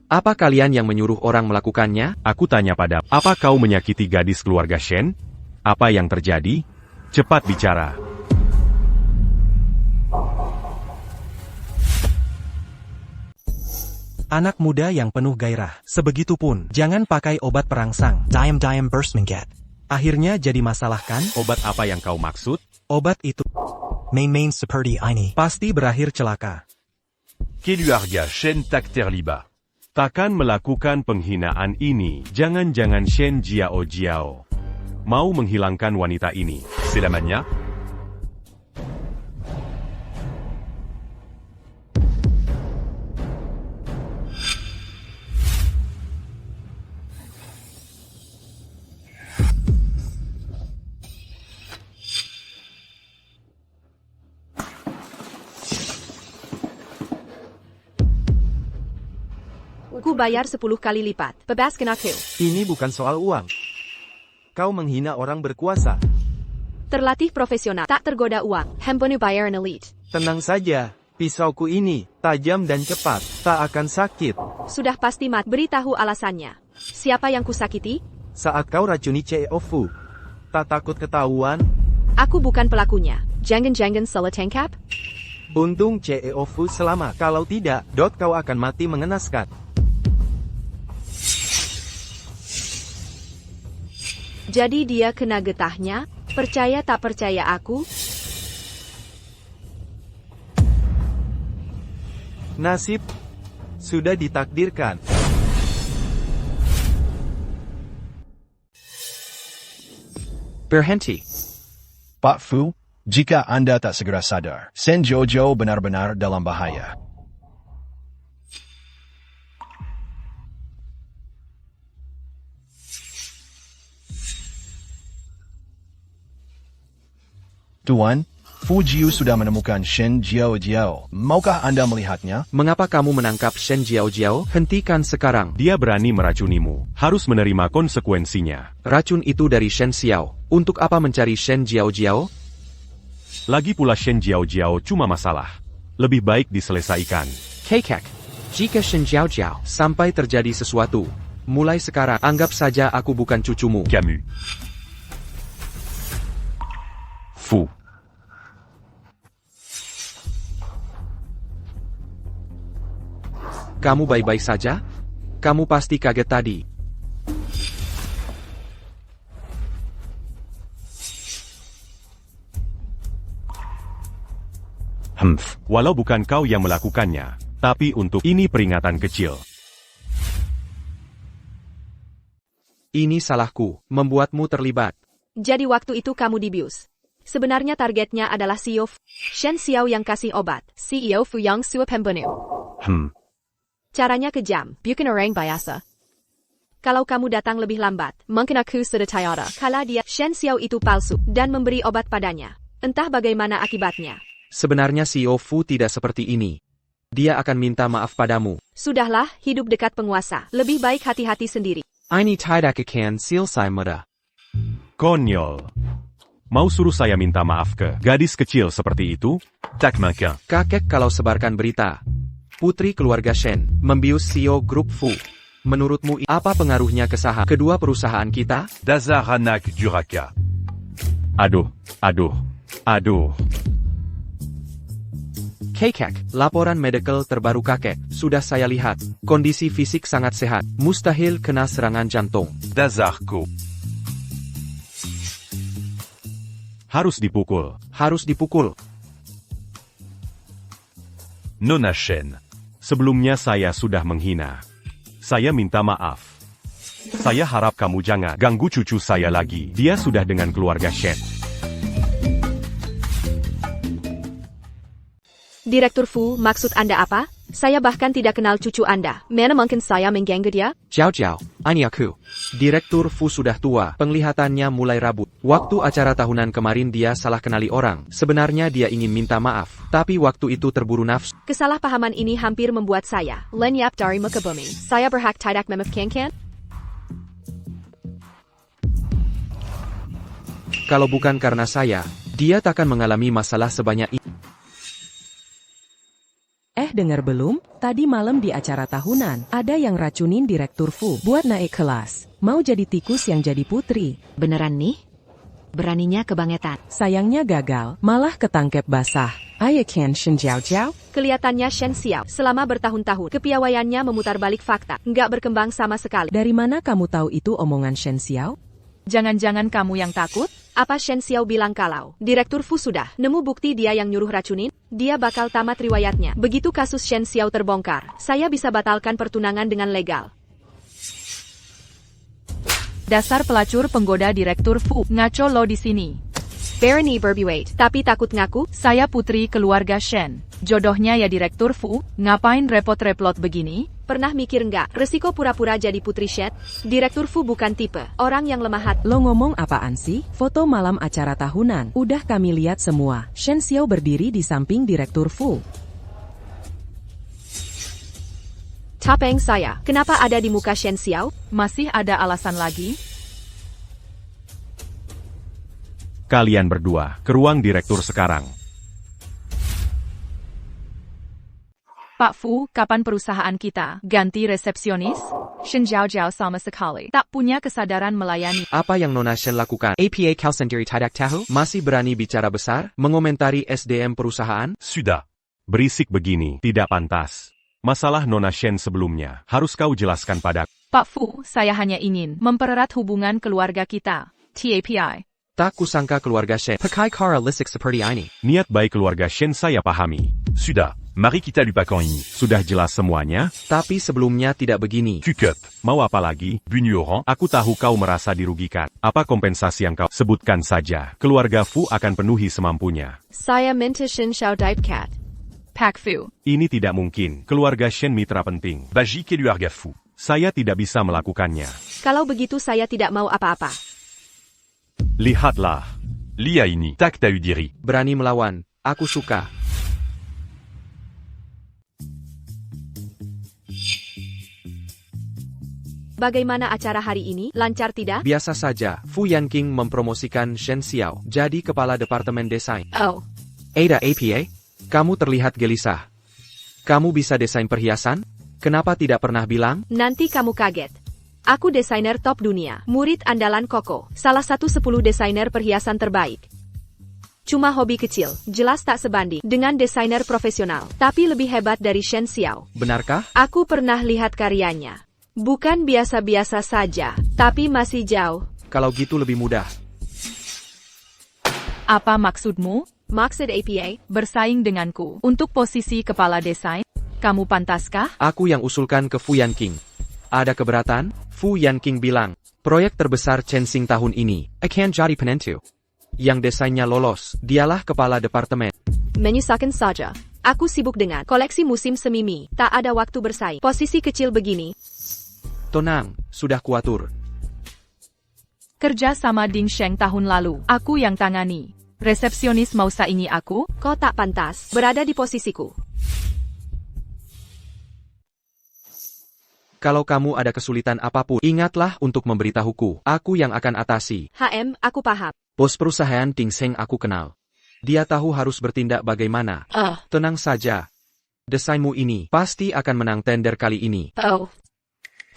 Apa kalian yang menyuruh orang melakukannya? Aku tanya pada, apa kau menyakiti gadis keluarga Shen? Apa yang terjadi? Cepat bicara. Anak muda yang penuh gairah. Sebegitupun, jangan pakai obat perangsang. Diam Burstmangat. Akhirnya jadi masalah kan? Obat apa yang kau maksud? Obat itu. Main seperti ini. Pasti berakhir celaka. Keluarga Shen Tak Terlibat. Takkan melakukan penghinaan ini. Jangan-jangan Shen Jiao. Mau menghilangkan wanita ini. Selamanya? Ku bayar 10 kali lipat. Bebaskan aku. Ini bukan soal uang. Kau menghina orang berkuasa. Terlatih profesional, tak tergoda uang. Hemponu bayar elite. Tenang saja. Pisauku ini tajam dan cepat. Tak akan sakit. Sudah pasti mat. Beritahu alasannya. Siapa yang kusakiti? Saat kau racuni CEO Fu. Tak takut ketahuan? Aku bukan pelakunya. Jangan salah tangkap. Untung CEO Fu selamat. Kalau tidak, kau akan mati mengenaskan. Jadi dia kena getahnya? Percaya tak percaya aku? Nasib sudah ditakdirkan. Berhenti. Pak Fu, jika Anda tak segera sadar, Shen Jiaojiao benar-benar dalam bahaya. Tuan, Fu Jiu sudah menemukan Shen Jiaojiao. Maukah Anda melihatnya? Mengapa kamu menangkap Shen Jiaojiao? Hentikan sekarang. Dia berani meracunimu. Harus menerima konsekuensinya. Racun itu dari Shen Xiao. Untuk apa mencari Shen Jiaojiao? Lagi pula Shen Jiaojiao cuma masalah. Lebih baik diselesaikan. Kekek. Jika Shen Jiaojiao sampai terjadi sesuatu, mulai sekarang anggap saja aku bukan cucumu. Camus. Fu. Kamu baik-baik saja? Kamu pasti kaget tadi. Walau bukan kau yang melakukannya, tapi untuk ini peringatan kecil. Ini salahku, membuatmu terlibat. Jadi waktu itu kamu dibius. Sebenarnya targetnya adalah CEO Shen Xiao yang kasih obat. CEO Fu Yang suap pembunuh. Caranya kejam, bukan orang biasa. Kalau kamu datang lebih lambat, mungkin aku sudah tiada. Kalau dia, Shen Xiao itu palsu, dan memberi obat padanya. Entah bagaimana akibatnya. Sebenarnya CEO Fu tidak seperti ini. Dia akan minta maaf padamu. Sudahlah, hidup dekat penguasa. Lebih baik hati-hati sendiri. Ini tidak akan selesai mudah. Konyol. Mau suruh saya minta maaf ke gadis kecil seperti itu? Tak makin. Kakek kalau sebarkan berita. Putri keluarga Shen membius CEO grup Fu. Menurutmu apa pengaruhnya ke saham kedua perusahaan kita? Dasar anak durhaka. Aduh. Kekek, laporan medical terbaru kakek, sudah saya lihat. Kondisi fisik sangat sehat, mustahil kena serangan jantung. Dasarku. Harus dipukul. Nona Shen. Sebelumnya saya sudah menghina. Saya minta maaf. Saya harap kamu jangan ganggu cucu saya lagi. Dia sudah dengan keluarga Shen. Direktur Fu, maksud Anda apa? Saya bahkan tidak kenal cucu Anda. Mana mungkin saya mengganggu dia? Jiao, ini aku. Direktur Fu sudah tua, penglihatannya mulai rabut. Waktu acara tahunan kemarin dia salah kenali orang. Sebenarnya dia ingin minta maaf, tapi waktu itu terburu nafsu. Kesalahpahaman ini hampir membuat saya lenyap dari muka bumi. Saya berhak tidak memaafkan? Kalau bukan karena saya, dia takkan mengalami masalah sebanyak ini. Dengar belum? Tadi malam di acara tahunan, ada yang racunin Direktur Fu buat naik kelas. Mau jadi tikus yang jadi putri. Beneran nih? Beraninya kebangetan. Sayangnya gagal, malah ketangkep basah. Ayakan Shen Jiaojiao? Kelihatannya Shen Xiao selama bertahun-tahun kepiawaiannya memutar balik fakta, nggak berkembang sama sekali. Dari mana kamu tahu itu omongan Shen Xiao? Jangan-jangan kamu yang takut? Apa Shen Xiao bilang kalau Direktur Fu sudah nemu bukti dia yang nyuruh racunin? Dia bakal tamat riwayatnya. Begitu kasus Shen Xiao terbongkar, saya bisa batalkan pertunangan dengan legal. Dasar pelacur penggoda Direktur Fu, ngaco lo di sini. Barony Berbuate, tapi takut ngaku? Saya putri keluarga Shen. Jodohnya ya Direktur Fu, ngapain repot-repot begini? Pernah mikir nggak, resiko pura-pura jadi putri Shen? Direktur Fu bukan tipe orang yang lemah hati. Lo ngomong apaan sih? Foto malam acara tahunan, udah kami lihat semua. Shen Xiao berdiri di samping Direktur Fu. Tapeng saya, kenapa ada di muka Shen Xiao? Masih ada alasan lagi? Kalian berdua, ke ruang direktur sekarang. Pak Fu, kapan perusahaan kita ganti resepsionis? Shen Jiaojiao sama sekali tak punya kesadaran melayani. Apa yang Nona Shen lakukan? APA kau sendiri tidak tahu? Masih berani bicara besar? Mengomentari SDM perusahaan? Sudah. Berisik begini, tidak pantas. Masalah Nona Shen sebelumnya, harus kau jelaskan padaku. Pak Fu, saya hanya ingin mempererat hubungan keluarga kita. TAPI. Tak kusangka keluarga Shen pakai cara lisik seperti ini. Niat baik keluarga Shen saya pahami. Sudah, mari kita lupakan ini. Sudah jelas semuanya? Tapi sebelumnya tidak begini. Cukup. Mau apa lagi, Bunyoran? Aku tahu kau merasa dirugikan. Apa kompensasi yang kau sebutkan saja? Keluarga Fu akan penuhi semampunya. Saya minta Shen Xiao Dipecat. Pak Fu. Ini tidak mungkin. Keluarga Shen mitra penting. Bagi keluarga Fu. Saya tidak bisa melakukannya. Kalau begitu saya tidak mau apa-apa. Lihatlah. Lia ini. Tak tahu diri. Berani melawan. Aku suka. Bagaimana acara hari ini? Lancar tidak? Biasa saja. Fu Yanqing mempromosikan Shen Xiao jadi kepala departemen desain. Oh. Ada APA? Kamu terlihat gelisah. Kamu bisa desain perhiasan? Kenapa tidak pernah bilang? Nanti kamu kaget. Aku desainer top dunia, murid andalan Koko, salah satu 10 desainer perhiasan terbaik. Cuma hobi kecil, jelas tak sebanding dengan desainer profesional, tapi lebih hebat dari Shen Xiao. Benarkah? Aku pernah lihat karyanya. Bukan biasa-biasa saja, tapi masih jauh. Kalau gitu lebih mudah. Apa maksudmu? Maksud APA? Bersaing denganku untuk posisi kepala desain? Kamu pantaskah? Aku yang usulkan ke Fu Yanqing. Ada keberatan? Fu Yanqing bilang, proyek terbesar Chensing tahun ini akan jadi penentu. Yang desainnya lolos, dialah kepala departemen. Menyusahkan saja. Aku sibuk dengan koleksi musim semi, tak ada waktu bersaing. Posisi kecil begini. Tenang, sudah kuatur. Kerja sama Ding Sheng tahun lalu, aku yang tangani. Resepsionis mau saingi aku? Kau tak pantas berada di posisiku. Kalau kamu ada kesulitan apapun, ingatlah untuk memberitahuku. Aku yang akan atasi. Aku paham. Bos perusahaan Ding Sheng aku kenal. Dia tahu harus bertindak bagaimana. Tenang saja. Desainmu ini pasti akan menang tender kali ini.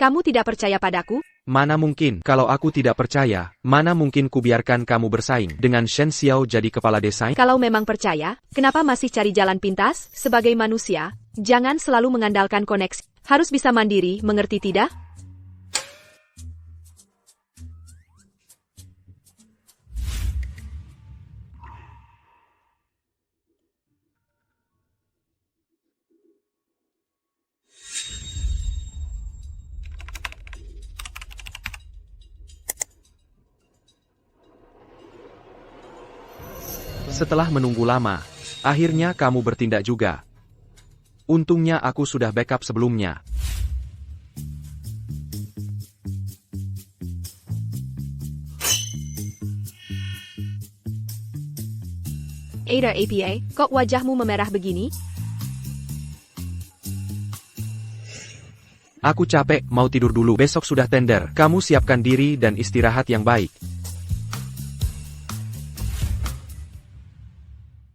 Kamu tidak percaya padaku? Mana mungkin. Kalau aku tidak percaya, mana mungkin kubiarkan kamu bersaing dengan Shen Xiao jadi kepala desain? Kalau memang percaya, kenapa masih cari jalan pintas? Sebagai manusia, jangan selalu mengandalkan koneksi. Harus bisa mandiri, mengerti tidak? Setelah menunggu lama, akhirnya kamu bertindak juga. Untungnya aku sudah backup sebelumnya. Ada APA, kok wajahmu memerah begini? Aku capek, mau tidur dulu. Besok sudah tender. Kamu siapkan diri dan istirahat yang baik.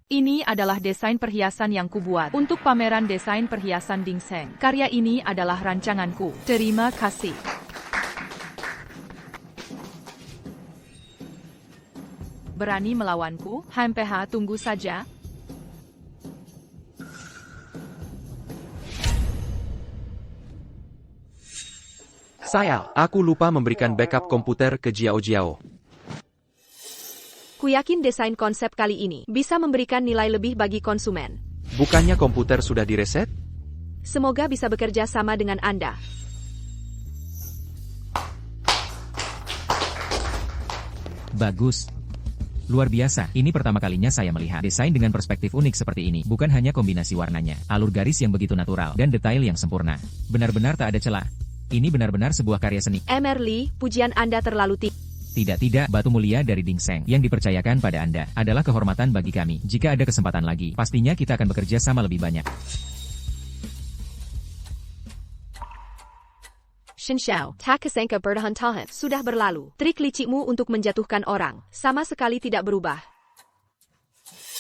Ini adalah desain perhiasan yang kubuat untuk pameran desain perhiasan Ding Sheng. Karya ini adalah rancanganku. Terima kasih. Berani melawanku? HMPH, tunggu saja. Sayang, aku lupa memberikan backup komputer ke Jiao Jiao. Ku yakin desain konsep kali ini bisa memberikan nilai lebih bagi konsumen. Bukannya komputer sudah direset? Semoga bisa bekerja sama dengan Anda. Bagus. Luar biasa, ini pertama kalinya saya melihat desain dengan perspektif unik seperti ini. Bukan hanya kombinasi warnanya, alur garis yang begitu natural, dan detail yang sempurna. Benar-benar tak ada celah. Ini benar-benar sebuah karya seni. Emerly, pujian Anda terlalu tinggi. Tidak, batu mulia dari Ding Sheng yang dipercayakan pada Anda adalah kehormatan bagi kami. Jika ada kesempatan lagi, pastinya kita akan bekerja sama lebih banyak. Shen Xiao, tak kesangka bertahan-tahan, sudah berlalu. Trik licikmu untuk menjatuhkan orang, sama sekali tidak berubah.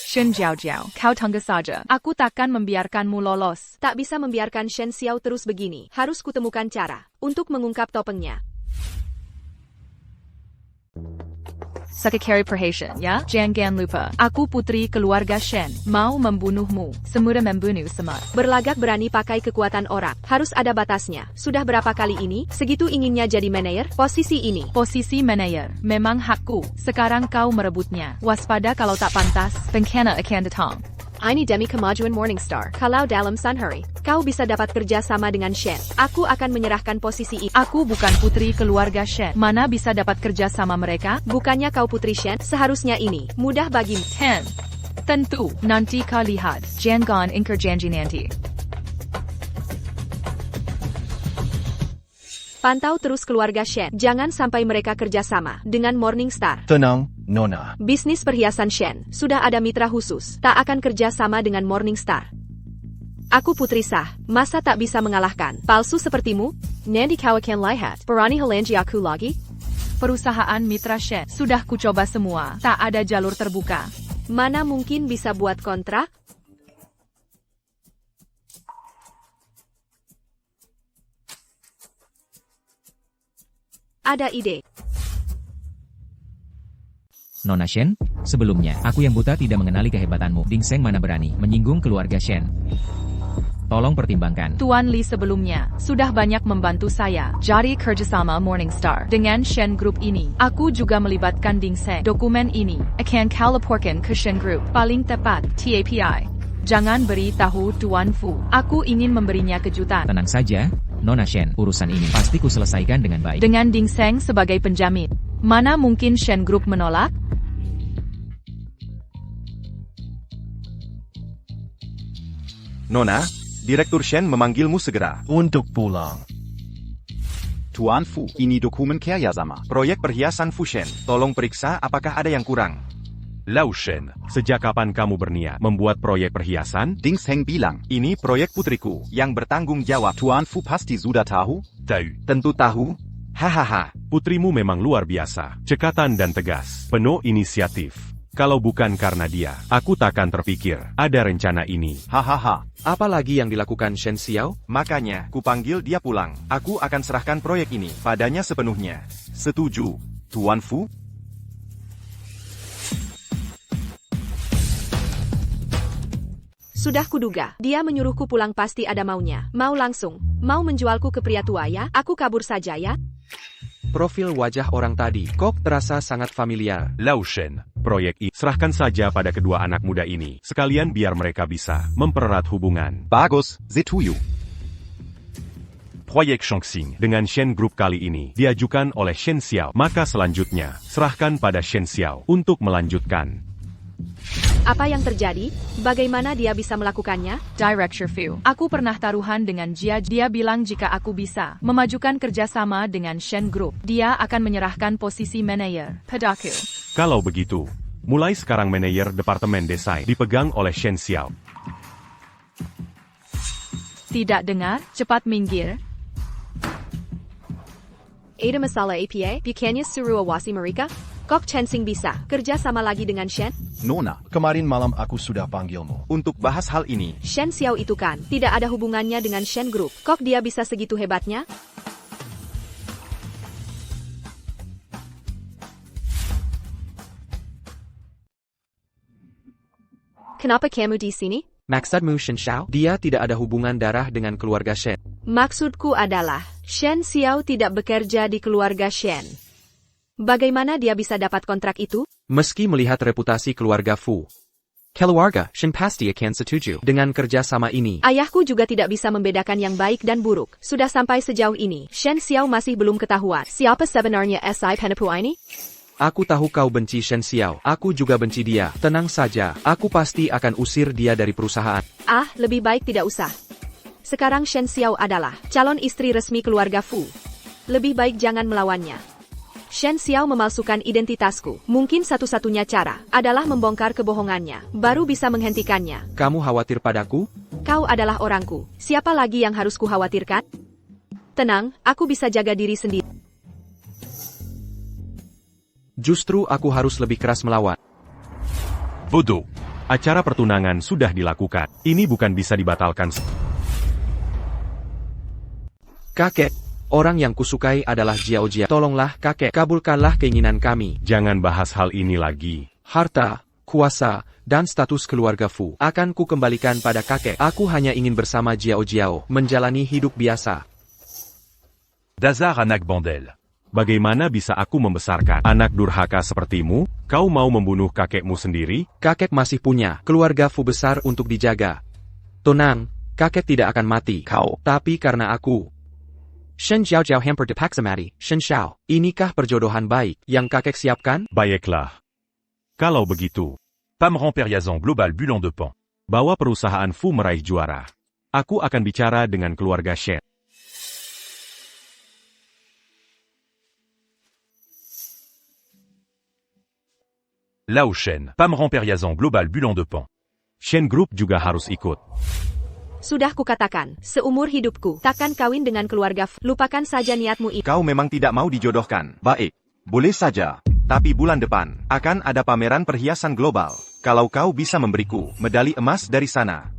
Shen Jiao, kau tunggu saja. Aku takkan membiarkanmu lolos. Tak bisa membiarkan Shen Xiao terus begini. Harus kutemukan cara untuk mengungkap topengnya. Sekali perhatian ya, jangan lupa. Aku putri keluarga Shen, mau membunuhmu, semudah membunuh semut. Berlagak berani pakai kekuatan orang, harus ada batasnya. Sudah berapa kali ini, segitu inginnya jadi manajer, posisi ini. Posisi manajer, memang hakku. Sekarang kau merebutnya. Waspada kalau tak pantas, bencana akan datang. Ini demi kemajuan Morningstar. Kalau dalam Sunhurry, kau bisa dapat kerja sama dengan Shen. Aku akan menyerahkan posisi ini. Aku bukan putri keluarga Shen. Mana bisa dapat kerja sama mereka? Bukannya kau putri Shen, seharusnya ini mudah bagimu. Tentu, nanti kau lihat. Jangan ingkar janji nanti. Pantau terus keluarga Shen. Jangan sampai mereka kerjasama dengan Morningstar. Tenang, Nona. Bisnis perhiasan Shen sudah ada mitra khusus. Tak akan kerja sama dengan Morningstar. Aku putri sah. Masa tak bisa mengalahkan palsu sepertimu? Nanti kau akan lihat. Berani halangi aku lagi? Perusahaan mitra Shen sudah kucoba semua. Tak ada jalur terbuka. Mana mungkin bisa buat kontrak? Ada ide. Nona Shen, sebelumnya, aku yang buta tidak mengenali kehebatanmu. Ding Seng mana berani menyinggung keluarga Shen. Tolong pertimbangkan. Tuan Li sebelumnya sudah banyak membantu saya jadi kerjasama Morningstar dengan Shen Group ini. Aku juga melibatkan Ding Seng. Dokumen ini akan kau laporkan ke Shen Group. Paling tepat, TAPI. Jangan beritahu Tuan Fu. Aku ingin memberinya kejutan. Tenang saja, Nona Shen. Urusan ini pasti ku selesaikan dengan baik. Dengan Ding Seng sebagai penjamin, mana mungkin Shen Group menolak? Nona, Direktur Shen memanggilmu segera. Untuk pulang. Tuan Fu, ini dokumen kerjasama. Proyek perhiasan Fu Shen. Tolong periksa apakah ada yang kurang. Lao Shen, sejak kapan kamu berniat membuat proyek perhiasan? Ding Seng bilang, Ini proyek putriku yang bertanggung jawab. Tuan Fu pasti sudah tahu? Tahu. Tentu tahu. Hahaha. Putrimu memang luar biasa, cekatan dan tegas, penuh inisiatif. Kalau bukan karena dia, aku takkan terpikir ada rencana ini. Hahaha. Apalagi yang dilakukan Shen Xiao? Makanya, kupanggil dia pulang. Aku akan serahkan proyek ini padanya sepenuhnya. Setuju, Tuan Fu? Sudah kuduga, dia menyuruhku pulang pasti ada maunya. Mau langsung, mau menjualku ke pria tua ya? Aku kabur saja ya? Profil wajah orang tadi, kok terasa sangat familiar. Lao Shen, proyek ini serahkan saja pada kedua anak muda ini, sekalian biar mereka bisa mempererat hubungan. Bagus, setuju. Proyek Shangxing dengan Shen Group kali ini diajukan oleh Shen Xiao, maka selanjutnya serahkan pada Shen Xiao untuk melanjutkan. Apa yang terjadi? Bagaimana dia bisa melakukannya? Director Fu, aku pernah taruhan dengan Jia. Dia bilang jika aku bisa memajukan kerjasama dengan Shen Group, dia akan menyerahkan posisi manajer padaku. Kalau begitu, mulai sekarang manajer departemen desain dipegang oleh Shen Xiao. Tidak dengar? Cepat minggir. Ada masalah APA? Bukannya suruh awasi mereka? Kok Chensing bisa kerja sama lagi dengan Shen? Nona, kemarin malam aku sudah panggilmu. Untuk bahas hal ini. Shen Xiao itu kan tidak ada hubungannya dengan Shen Group. Kok dia bisa segitu hebatnya? Kenapa kamu di sini? Maksudmu Shen Xiao? Dia tidak ada hubungan darah dengan keluarga Shen. Maksudku adalah, Shen Xiao tidak bekerja di keluarga Shen. Bagaimana dia bisa dapat kontrak itu? Meski melihat reputasi keluarga Fu, keluarga Shen pasti akan setuju dengan kerja sama ini. Ayahku juga tidak bisa membedakan yang baik dan buruk. Sudah sampai sejauh ini, Shen Xiao masih belum ketahuan. Siapa sebenarnya SI penipu ini? Aku tahu kau benci Shen Xiao. Aku juga benci dia. Tenang saja, aku pasti akan usir dia dari perusahaan. Ah, lebih baik tidak usah. Sekarang Shen Xiao adalah calon istri resmi keluarga Fu. Lebih baik jangan melawannya. Shen Xiao memalsukan identitasku. Mungkin satu-satunya cara adalah membongkar kebohongannya, baru bisa menghentikannya. Kamu khawatir padaku? Kau adalah orangku. Siapa lagi yang harus kukhawatirkan? Tenang, aku bisa jaga diri sendiri. Justru aku harus lebih keras melawan. Bodoh. Acara pertunangan sudah dilakukan. Ini bukan bisa dibatalkan. Kakek, Orang yang kusukai adalah Jiao Jiao. Tolonglah kakek, kabulkanlah keinginan kami. Jangan bahas hal ini lagi. Harta, kuasa, dan status keluarga Fu akan ku kembalikan pada kakek. Aku hanya ingin bersama Jiao Jiao, menjalani hidup biasa. Dazar anak bondel. Bagaimana bisa aku membesarkan anak durhaka sepertimu? Kau mau membunuh kakekmu sendiri? Kakek masih punya keluarga Fu besar untuk dijaga. Tenang, kakek tidak akan mati. Tapi karena aku. Shen Xiao Jiao hampir dipaksa mati. Shen Xiao, inikah perjodohan baik yang kakek siapkan? Baiklah. Kalau begitu, Pam Periazon Global Bulan de Pan. bawa perusahaan Fu meraih juara. Aku akan bicara dengan keluarga Shen. Lao Shen, Pam Periazon Global Bulan de Pan. Shen Group juga harus ikut. Sudah kukatakan, seumur hidupku, takkan kawin dengan keluarga Fu. Lupakan saja niatmu itu. Kau memang tidak mau dijodohkan. Baik, boleh saja. Tapi bulan depan, akan ada pameran perhiasan global. Kalau kau bisa memberiku medali emas dari sana,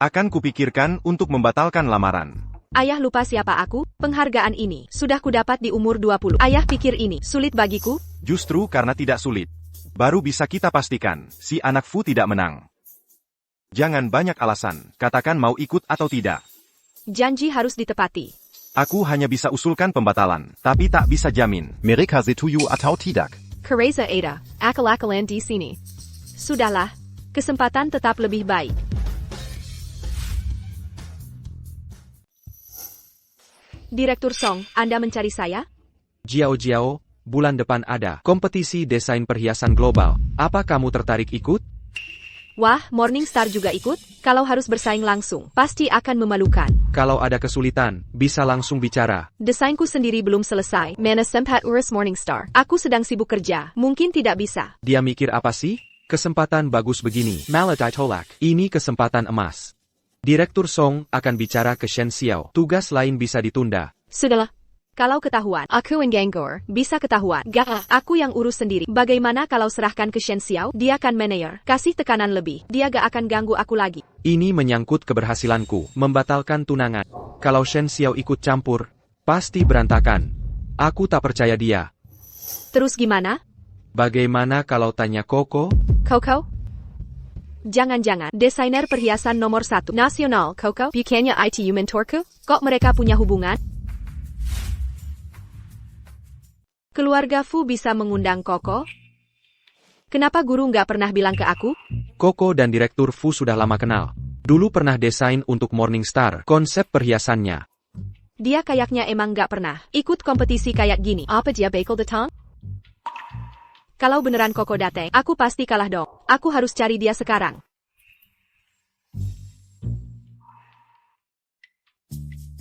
akan kupikirkan untuk membatalkan lamaran. Ayah lupa siapa aku? Penghargaan ini sudah kudapat di umur 20. Ayah pikir ini sulit bagiku? Justru karena tidak sulit, baru bisa kita pastikan si anak Fu tidak menang. Jangan banyak alasan, katakan mau ikut atau tidak. Janji harus ditepati. Aku hanya bisa usulkan pembatalan, tapi tak bisa jamin. Mereka setuju atau tidak? Kereza Ada, akal-akalan di sini. Sudahlah, kesempatan tetap lebih baik. Direktur Song, Anda mencari saya? Jiao Jiao, bulan depan ada kompetisi desain perhiasan global. Apa kamu tertarik ikut? Wah, Morningstar juga ikut? Kalau harus bersaing langsung, pasti akan memalukan. Kalau ada kesulitan, bisa langsung bicara. Desainku sendiri belum selesai. Mana sempat urus Morningstar. Aku sedang sibuk kerja, mungkin tidak bisa. Dia mikir apa sih? Kesempatan bagus begini. Maladai tolak. Ini kesempatan emas. Direktur Song akan bicara ke Shen Xiao. Tugas lain bisa ditunda. Sudahlah. Kalau ketahuan, aku Enggangor, bisa ketahuan. Gak, aku yang urus sendiri. Bagaimana kalau serahkan ke Shen Xiao? Dia kan manajer, kasih tekanan lebih. Dia gak akan ganggu aku lagi. Ini menyangkut keberhasilanku, membatalkan tunangan. Kalau Shen Xiao ikut campur, pasti berantakan. Aku tak percaya dia. Terus gimana? Bagaimana kalau tanya Koko? Koko? Jangan-jangan, desainer perhiasan nomor 1 nasional, Koko? Bukannya ITU mentorku? Kok mereka punya hubungan? Keluarga Fu bisa mengundang Koko? Kenapa guru nggak pernah bilang ke aku? Koko dan Direktur Fu sudah lama kenal. Dulu pernah desain untuk Morningstar, konsep perhiasannya. Dia kayaknya emang nggak pernah ikut kompetisi kayak gini. Apa dia bakal datang? Kalau beneran Koko datang, aku pasti kalah dong. Aku harus cari dia sekarang.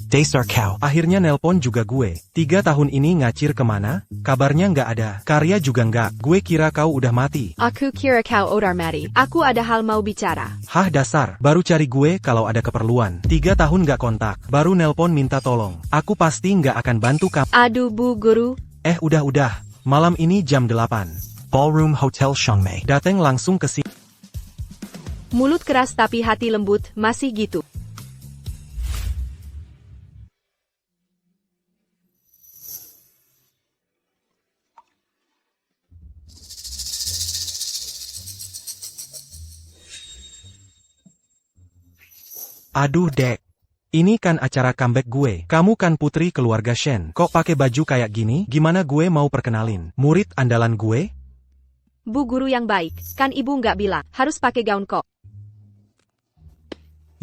Dasar kau. Akhirnya nelpon juga gue. 3 tahun ini ngacir kemana? Kabarnya nggak ada. Karya juga nggak. Gue kira kau udah mati. Aku kira kau udah mati. Aku ada hal mau bicara. Hah dasar. Baru cari gue kalau ada keperluan. 3 tahun nggak kontak. Baru nelpon minta tolong. Aku pasti nggak akan bantu kamu. Aduh Bu Guru. Udah. Malam ini jam 8. Ballroom Hotel Xiangmei. Dateng langsung ke sini. Mulut keras tapi hati lembut, masih gitu. Aduh Dek. Ini kan acara comeback gue. Kamu kan putri keluarga Shen. Kok pakai baju kayak gini? Gimana gue mau perkenalin? Murid andalan gue? Bu Guru yang baik, kan ibu nggak bilang, harus pakai gaun kok.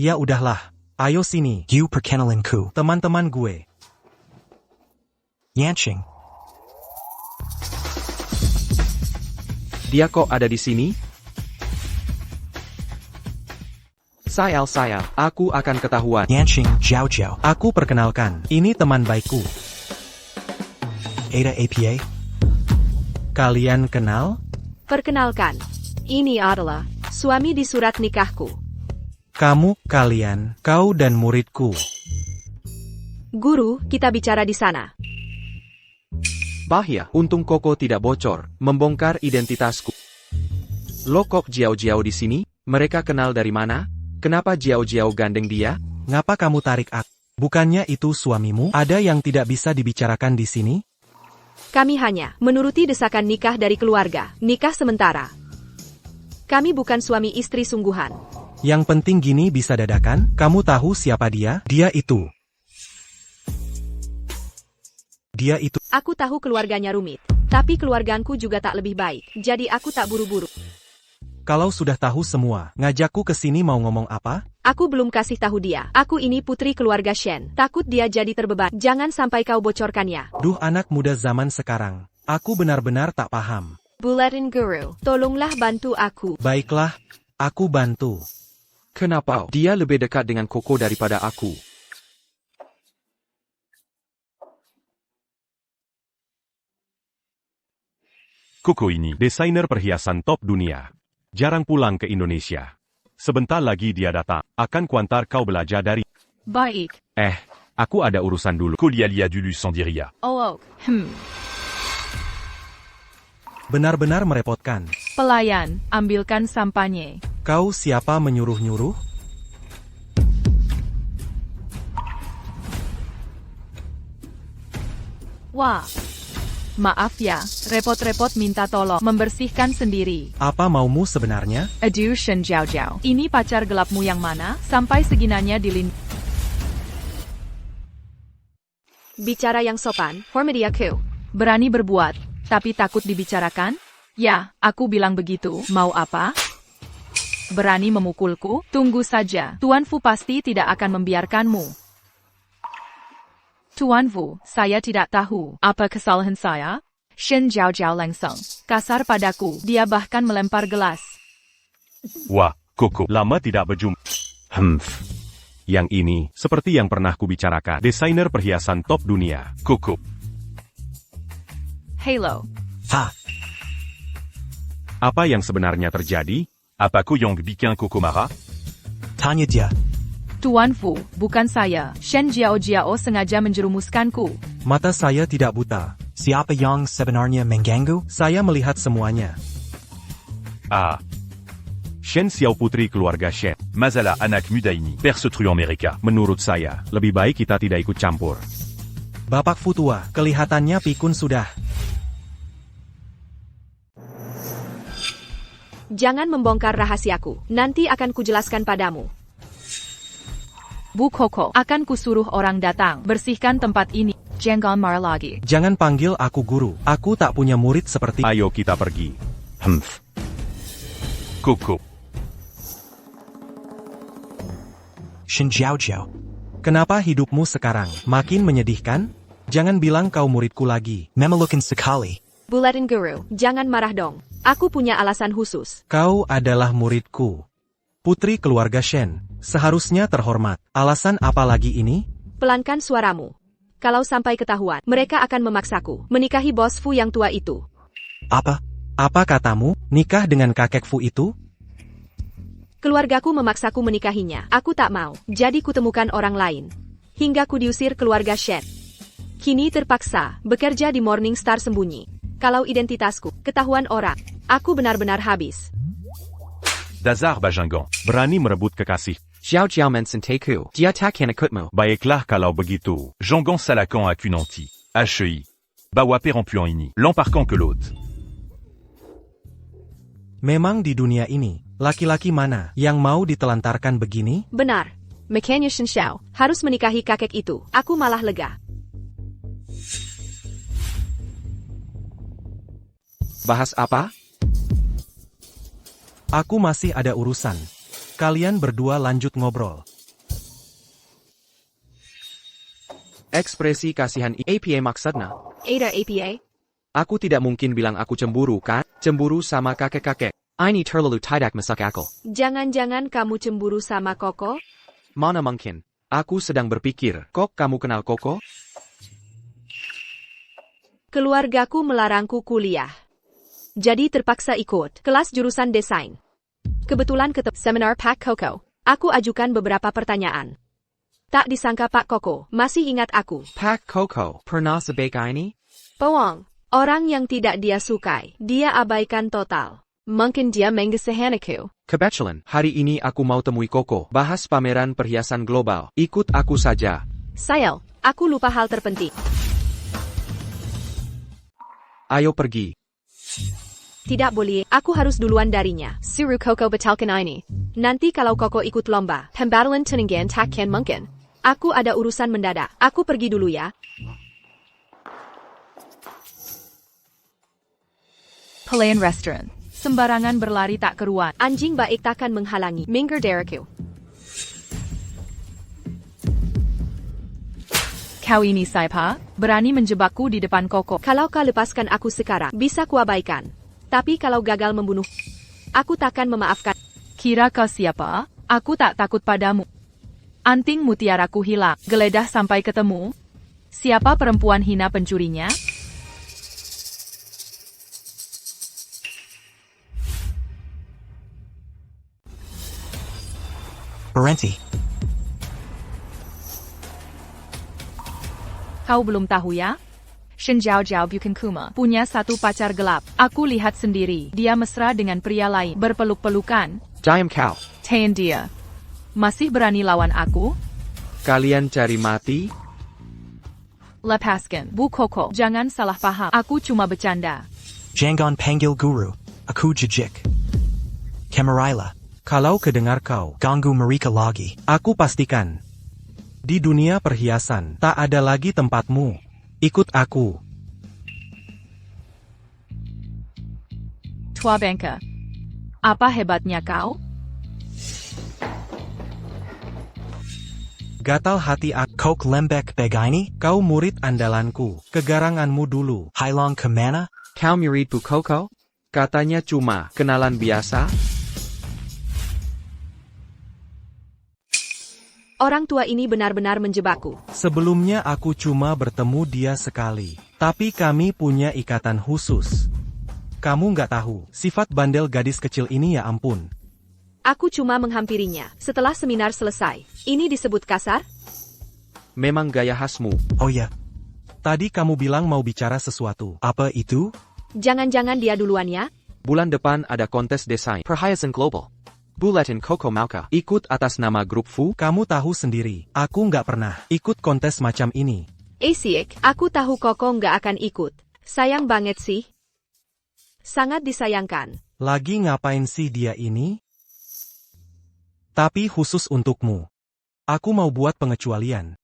Ya udahlah. Ayo sini. You perkenalinku. Teman-teman gue. Yanqing. Dia kok ada di sini? Sayal, aku akan ketahuan. Yanqing Jiao Jiao. Aku perkenalkan, ini teman baikku. Ada APA. Kalian kenal? Perkenalkan, ini adalah suami di surat nikahku. Kalian, kau dan muridku. Guru, kita bicara di sana. Bahaya, untung Koko tidak bocor, membongkar identitasku. Lo kok Jiao Jiao di sini? Mereka kenal dari mana? Kenapa Jiao Jiao gandeng dia? Ngapa kamu tarik aku? Bukannya itu suamimu? Ada yang tidak bisa dibicarakan di sini? Kami hanya menuruti desakan nikah dari keluarga, nikah sementara. Kami bukan suami istri sungguhan. Yang penting gini bisa dadakan, kamu tahu siapa dia? Dia itu. Dia itu. Aku tahu keluarganya rumit, tapi keluarganku juga tak lebih baik, jadi aku tak buru-buru. Kalau sudah tahu semua, ngajakku ke sini mau ngomong apa? Aku belum kasih tahu dia. Aku ini putri keluarga Shen. Takut dia jadi terbeban. Jangan sampai kau bocorkannya. Duh anak muda zaman sekarang. Aku benar-benar tak paham. Bulletin Guru, tolonglah bantu aku. Baiklah, aku bantu. Kenapa dia lebih dekat dengan Koko daripada aku? Koko ini desainer perhiasan top dunia. Jarang pulang ke Indonesia. Sebentar lagi dia datang. Akan kuantar kau belajar dari... Baik. Aku ada urusan dulu. Kolialia dulu sans diria. Oh. Benar-benar merepotkan. Pelayan, ambilkan sampahnya. Kau siapa menyuruh-nyuruh? Wah. Maaf ya, repot-repot minta tolong membersihkan sendiri. Apa maumu sebenarnya? Aduh Shen Jiao. Ini pacar gelapmu yang mana? Sampai seginanya Bicara yang sopan, hormati. Berani berbuat, tapi takut dibicarakan? Ya, aku bilang begitu. Mau apa? Berani memukulku? Tunggu saja, Tuan Fu pasti tidak akan membiarkanmu. Tuan Fu, saya tidak tahu apa kesalahan saya. Shen Jiao langsung kasar padaku. Dia bahkan melempar gelas. Wah, Koko, lama tidak berjumpa. Yang ini, seperti yang pernah kubicarakan, desainer perhiasan top dunia, Koko. Halo. Apa yang sebenarnya terjadi? Apa kau yang bikin Koko marah? Tanya dia. Tuan Fu, bukan saya. Shen Jiao sengaja menjerumuskanku. Mata saya tidak buta. Siapa yang sebenarnya mengganggu? Saya melihat semuanya. Shen Xiao putri keluarga Shen. Masalah anak muda ini, perse truand mereka. Menurut saya, lebih baik kita tidak ikut campur. Bapak Fu tua, kelihatannya pikun sudah. Jangan membongkar rahasiaku. Nanti akan kujelaskan padamu. Bu Koko, akan kusuruh orang datang. Bersihkan tempat ini. Jangan marah lagi. Jangan panggil aku guru. Aku tak punya murid seperti... Ayo kita pergi. Koko. Shen Jiao. Kenapa hidupmu sekarang makin menyedihkan? Jangan bilang kau muridku lagi. Memelukan sekali. Bulletin Guru, jangan marah dong. Aku punya alasan khusus. Kau adalah muridku. Putri keluarga Shen. Seharusnya terhormat. Alasan apa lagi ini? Pelankan suaramu. Kalau sampai ketahuan, mereka akan memaksaku menikahi bos Fu yang tua itu. Apa? Apa katamu? Nikah dengan kakek Fu itu? Keluargaku memaksaku menikahinya. Aku tak mau, jadi kutemukan orang lain. Hingga ku diusir keluarga Shen. Kini terpaksa bekerja di Morning Star sembunyi. Kalau identitasku ketahuan orang, aku benar-benar habis. Dasar bajingan. Berani merebut kekasih. Xiao mensen teku. Dia tak hanakutmu. Baiklah kalau begitu. Jangan salahkan aku nanti. HEI. Bawa perempuan ini. L'embarquant que l'autre. Memang di dunia ini, laki-laki mana yang mau ditelantarkan begini? Benar. Makanya Shen Xiao harus menikahi kakek itu. Aku malah lega. Bahas apa? Aku masih ada urusan. Kalian berdua lanjut ngobrol. Ekspresi kasihan APA maksudnya. Ada APA? Aku tidak mungkin bilang aku cemburu kan? Cemburu sama kakek-kakek. Ini terlalu tidak masuk akal. Jangan-jangan kamu cemburu sama Koko? Mana mungkin? Aku sedang berpikir, kok kamu kenal Koko? Keluargaku melarangku kuliah. Jadi terpaksa ikut kelas jurusan desain. Kebetulan ketemu seminar Pak Koko. Aku ajukan beberapa pertanyaan. Tak disangka Pak Koko masih ingat aku. Pak Koko pernah sebaik ini? Bohong. Orang yang tidak dia sukai, dia abaikan total. Mungkin dia menggesehan aku. Kebetulan, hari ini aku mau temui Koko. Bahas pameran perhiasan global. Ikut aku saja. Sayang, aku lupa hal terpenting. Ayo pergi. Tidak boleh, aku harus duluan darinya. Suruh Koko batalkan ini. Nanti kalau Koko ikut lomba, pembatalan tenanggan takkan mungkin. Aku ada urusan mendadak. Aku pergi dulu ya. Pelayan restoran. Sembarangan berlari tak keruan. Anjing baik takkan menghalangi. Minggir dariku. Kau ini siapa? Berani menjebakku di depan Koko. Kalau kau lepaskan aku sekarang, bisa kuabaikan. Tapi kalau gagal membunuh, aku takkan memaafkan. Kira kau siapa? Aku tak takut padamu. Anting mutiaraku hilang. Geledah sampai ketemu. Siapa perempuan hina pencurinya? Berhenti. Kau belum tahu ya? Shen Jiao bukan Kuma. Punya satu pacar gelap. Aku lihat sendiri. Dia mesra dengan pria lain. Berpeluk-pelukan. Diam kau. Tahan dia. Masih berani lawan aku? Kalian cari mati? Lepaskan. Bu Koko. Jangan salah paham. Aku cuma bercanda. Jangan panggil guru. Aku jejik. Kamaraila. Kalau kedengar kau ganggu mereka lagi, aku pastikan. Di dunia perhiasan, tak ada lagi tempatmu. Ikut aku. Tua Bangka. Apa hebatnya kau? Gatal hati aku. Kok lembek begini? Kau murid andalanku. Kegaranganmu dulu. Hailong kemana? Kau murid Bu Koko? Katanya cuma kenalan biasa? Orang tua ini benar-benar menjebakku. Sebelumnya aku cuma bertemu dia sekali. Tapi kami punya ikatan khusus. Kamu nggak tahu, sifat bandel gadis kecil ini ya ampun. Aku cuma menghampirinya. Setelah seminar selesai. Ini disebut kasar? Memang gaya khasmu. Oh ya. Tadi kamu bilang mau bicara sesuatu. Apa itu? Jangan-jangan dia duluan ya? Bulan depan ada kontes desain perhiasan global. Buletin Koko Mauka ikut atas nama grup Fu. Kamu tahu sendiri, aku nggak pernah ikut kontes macam ini. Siek, aku tahu Koko nggak akan ikut. Sayang banget sih. Sangat disayangkan. Lagi ngapain sih dia ini? Tapi khusus untukmu. Aku mau buat pengecualian.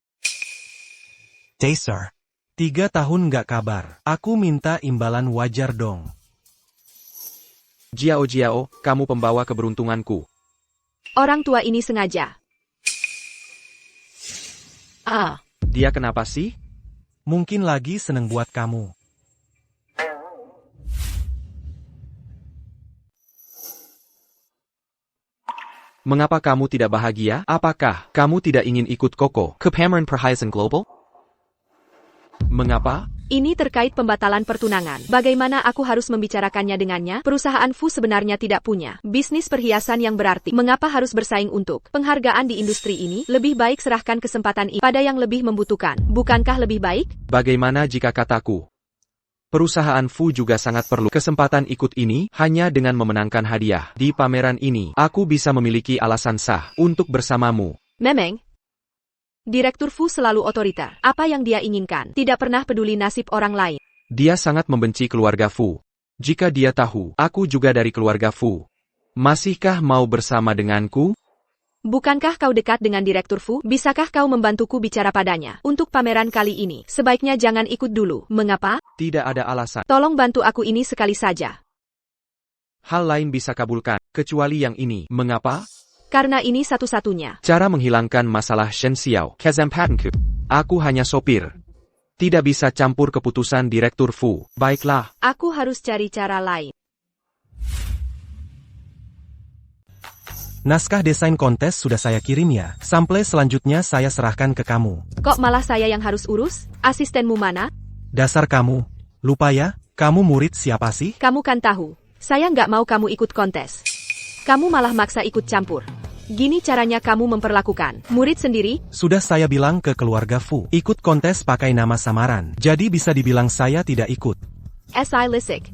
Dasar. 3 tahun nggak kabar. Aku minta imbalan wajar dong. Jiao, kamu pembawa keberuntunganku. Orang tua ini sengaja. Dia kenapa sih? Mungkin lagi seneng buat kamu. Mengapa kamu tidak bahagia? Apakah kamu tidak ingin ikut Koko ke pameran perhiasan global? Mengapa? Ini terkait pembatalan pertunangan. Bagaimana aku harus membicarakannya dengannya? Perusahaan Fu sebenarnya tidak punya bisnis perhiasan yang berarti. Mengapa harus bersaing untuk penghargaan di industri ini? Lebih baik serahkan kesempatan ini pada yang lebih membutuhkan. Bukankah lebih baik? Bagaimana jika kataku? Perusahaan Fu juga sangat perlu kesempatan ikut ini. Hanya dengan memenangkan hadiah di pameran ini, aku bisa memiliki alasan sah untuk bersamamu. Memang. Direktur Fu selalu otoriter. Apa yang dia inginkan, tidak pernah peduli nasib orang lain. Dia sangat membenci keluarga Fu. Jika dia tahu, aku juga dari keluarga Fu. Masihkah mau bersama denganku? Bukankah kau dekat dengan Direktur Fu? Bisakah kau membantuku bicara padanya? Untuk pameran kali ini, sebaiknya jangan ikut dulu. Mengapa? Tidak ada alasan. Tolong bantu aku ini sekali saja. Hal lain bisa kabulkan, kecuali yang ini. Mengapa? Karena ini satu-satunya cara menghilangkan masalah Shen Xiao. Kesempatanku. Aku hanya sopir. Tidak bisa campur keputusan Direktur Fu. Baiklah. Aku harus cari cara lain. Naskah desain kontes sudah saya kirim ya. Sampel selanjutnya saya serahkan ke kamu. Kok malah saya yang harus urus? Asistenmu mana? Dasar kamu. Lupa ya? Kamu murid siapa sih? Kamu kan tahu. Saya nggak mau kamu ikut kontes. Kamu malah maksa ikut campur. Gini caranya kamu memperlakukan murid sendiri? Sudah saya bilang ke keluarga Fu, ikut kontes pakai nama samaran. Jadi bisa dibilang saya tidak ikut. Si Lisik.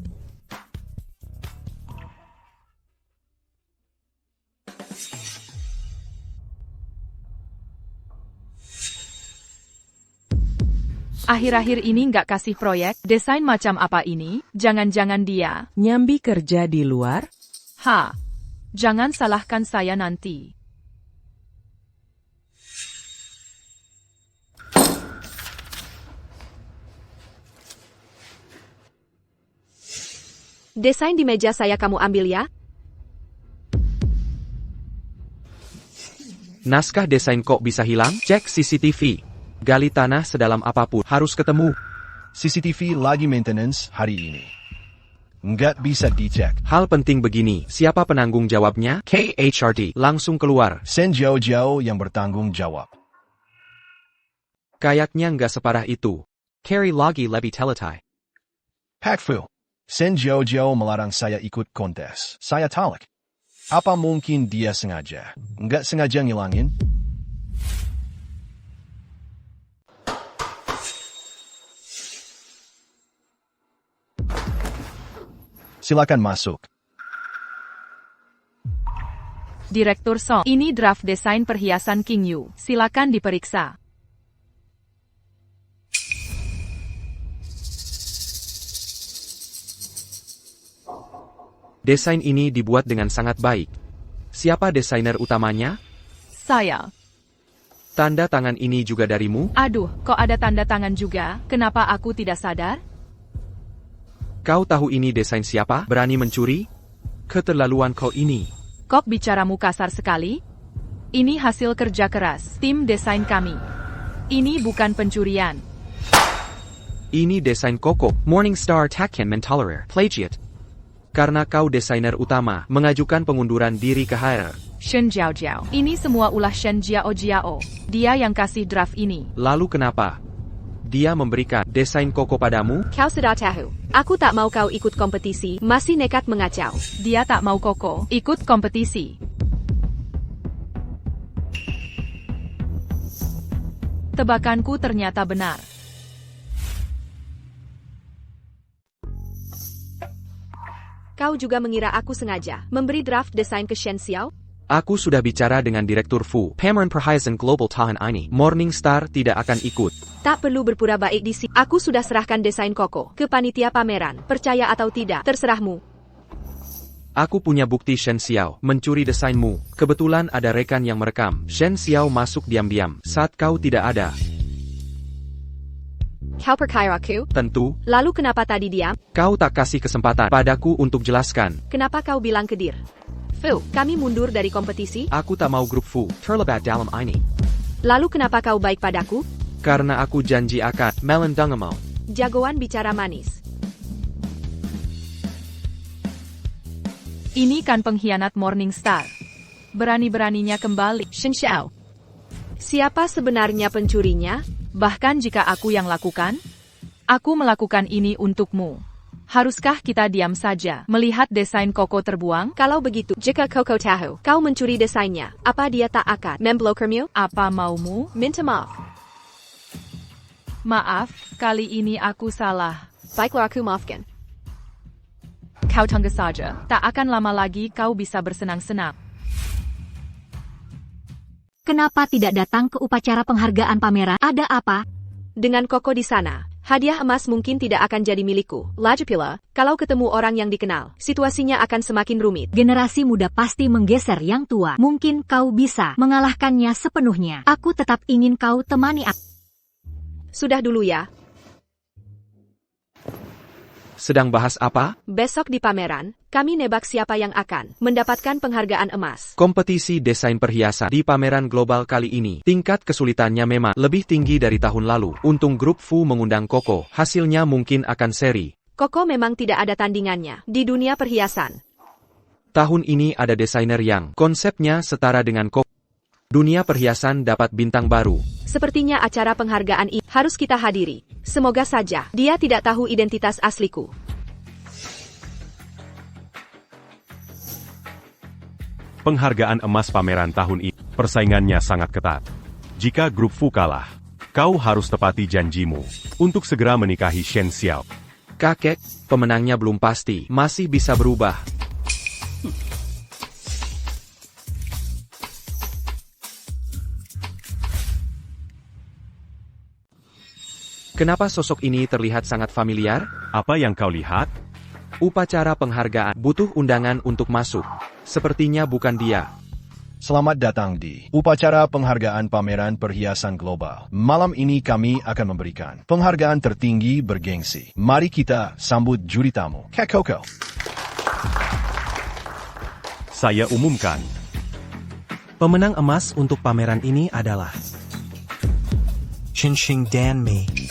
Akhir-akhir ini nggak kasih proyek, desain macam apa ini? Jangan-jangan dia Nyambi kerja di luar? Jangan salahkan saya nanti. Desain di meja saya kamu ambil ya? Naskah desain kok bisa hilang? Cek CCTV. Gali tanah sedalam apapun, harus ketemu. CCTV lagi maintenance hari ini. Nggak bisa dicek. Hal penting begini, siapa penanggung jawabnya? KHRD, langsung keluar. Shen Jiao yang bertanggung jawab. Kayaknya nggak separah itu. Carry lagi lebih teletai. Hakfu. Shen Jiao melarang saya ikut kontes. Saya tolak. Apa mungkin dia sengaja? Nggak sengaja ngilangin? Silakan masuk. Direktur Song, ini draft desain perhiasan King Yu. Silakan diperiksa. Desain ini dibuat dengan sangat baik. Siapa desainer utamanya? Saya. Tanda tangan ini juga darimu? Aduh, kok ada tanda tangan juga? Kenapa aku tidak sadar? Kau tahu ini desain siapa? Berani mencuri? Keterlaluan kau ini. Kok bicaramu kasar sekali? Ini hasil kerja keras tim desain kami. Ini bukan pencurian. Ini desain Koko, Morningstar Takkan Mentolerer, plagiat. Karena kau desainer utama, mengajukan pengunduran diri ke HR. Shen Jiao. Ini semua ulah Shen Jiao. Dia yang kasih draft ini. Lalu kenapa? Dia memberikan desain Koko padamu? Kau sudah tahu. Aku tak mau kau ikut kompetisi, masih nekat mengacau. Dia tak mau Koko ikut kompetisi. Tebakanku ternyata benar. Kau juga mengira aku sengaja memberi draft desain ke Shen Xiao? Aku sudah bicara dengan Direktur Fu. Pameran Perhiasan Global tahun ini. Morningstar tidak akan ikut. Tak perlu berpura baik di sini. Aku sudah serahkan desain Koko ke panitia pameran. Percaya atau tidak, terserahmu. Aku punya bukti Shen Xiao mencuri desainmu. Kebetulan ada rekan yang merekam. Shen Xiao masuk diam-diam saat kau tidak ada. Kau percaya aku? Tentu. Lalu kenapa tadi diam? Kau tak kasih kesempatan padaku untuk jelaskan. Kenapa kau bilang ke Dir? Fu, kami mundur dari kompetisi? Aku tak mau grup Fu terlibat dalam ini. Lalu kenapa kau baik padaku? Karena aku janji akan melindungimu. Jagoan bicara manis. Ini kan pengkhianat Morningstar. Berani-beraninya kembali. Shen Xiao. Siapa sebenarnya pencurinya? Bahkan jika aku yang lakukan, aku melakukan ini untukmu. Haruskah kita diam saja melihat desain Koko terbuang? Kalau begitu, jika Koko tahu kau mencuri desainnya, apa dia tak akan memblokermu? Apa maumu? Minta maaf. Maaf, kali ini aku salah. Baiklah, aku maafkan. Kau tunggu saja, tak akan lama lagi kau bisa bersenang-senang. Kenapa tidak datang ke upacara penghargaan pameran? Ada apa? Dengan Koko di sana, hadiah emas mungkin tidak akan jadi milikku. Lagi pula, kalau ketemu orang yang dikenal, situasinya akan semakin rumit. Generasi muda pasti menggeser yang tua. Mungkin kau bisa mengalahkannya sepenuhnya. Aku tetap ingin kau temani aku. Sudah dulu ya. Sedang bahas apa? Besok di pameran, kami nebak siapa yang akan mendapatkan penghargaan emas. Kompetisi desain perhiasan di pameran global kali ini, tingkat kesulitannya memang lebih tinggi dari tahun lalu. Untung grup Fu mengundang Koko, hasilnya mungkin akan seri. Koko memang tidak ada tandingannya di dunia perhiasan. Tahun ini ada desainer yang konsepnya setara dengan Koko. Dunia perhiasan dapat bintang baru. Sepertinya acara penghargaan ini harus kita hadiri. Semoga saja dia tidak tahu identitas asliku. Penghargaan emas pameran tahun ini, persaingannya sangat ketat. Jika grup Fu kalah, kau harus tepati janjimu untuk segera menikahi Shen Xiao. Kakek, pemenangnya belum pasti, masih bisa berubah. Kenapa sosok ini terlihat sangat familiar? Apa yang kau lihat? Upacara penghargaan. Butuh undangan untuk masuk. Sepertinya bukan dia. Selamat datang di upacara penghargaan pameran perhiasan global. Malam ini kami akan memberikan penghargaan tertinggi bergengsi. Mari kita sambut juri tamu, Kak Coco. Saya umumkan. Pemenang emas untuk pameran ini adalah Qinxing Danmi.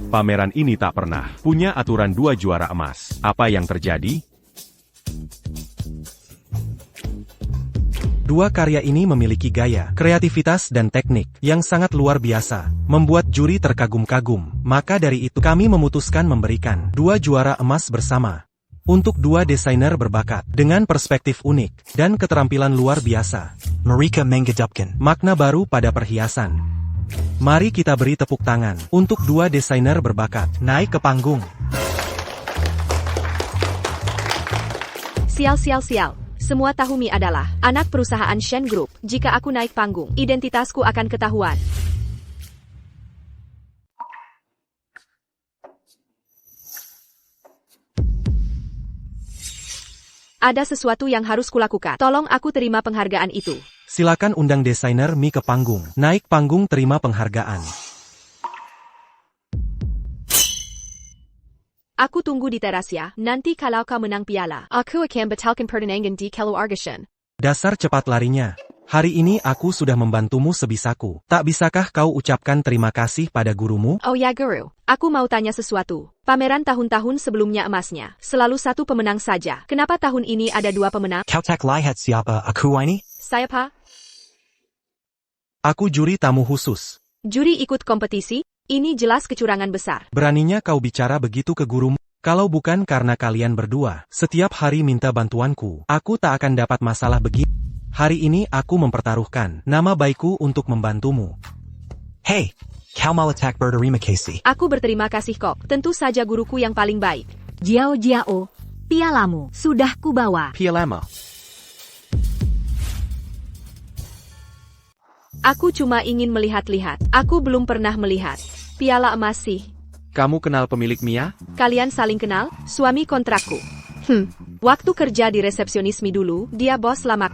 Pameran ini tak pernah punya aturan 2 juara emas. Apa yang terjadi? Dua karya ini memiliki gaya, kreativitas dan teknik yang sangat luar biasa, membuat juri terkagum-kagum. Maka dari itu kami memutuskan memberikan 2 juara emas bersama. Untuk 2 desainer berbakat, dengan perspektif unik, dan keterampilan luar biasa. Mereka menghidupkan makna baru pada perhiasan. Mari kita beri tepuk tangan untuk 2 desainer berbakat. Naik ke panggung. Sial. Semua tahu Mi adalah anak perusahaan Shen Group. Jika aku naik panggung, identitasku akan ketahuan. Ada sesuatu yang harus kulakukan. Tolong aku terima penghargaan itu. Silakan undang desainer Mi ke panggung. Naik panggung terima penghargaan. Aku tunggu di teras ya. Nanti kalau kau menang piala, aku akan batalkan pertandingan di keluargasyen. Dasar cepat larinya. Hari ini aku sudah membantumu sebisaku. Tak bisakah kau ucapkan terima kasih pada gurumu? Oh ya guru, aku mau tanya sesuatu. Pameran tahun-tahun sebelumnya emasnya selalu 1 pemenang saja. Kenapa tahun ini ada 2 pemenang? Kau tak lihat siapa aku ini? Saya Pak. Aku juri tamu khusus. Juri ikut kompetisi? Ini jelas kecurangan besar. Beraninya kau bicara begitu ke gurumu? Kalau bukan karena kalian berdua setiap hari minta bantuanku, aku tak akan dapat masalah begini. Hari ini aku mempertaruhkan nama baikku untuk membantumu. Hey, kau malah tak berterima kasih. Aku berterima kasih kok. Tentu saja guruku yang paling baik. Jiao, pialamu sudah kubawa. Pialama. Aku cuma ingin melihat-lihat. Aku belum pernah melihat piala emas sih. Kamu kenal pemilik Mia? Kalian saling kenal? Suami kontrakku. Waktu kerja di resepsionis Mi dulu, dia bos lama.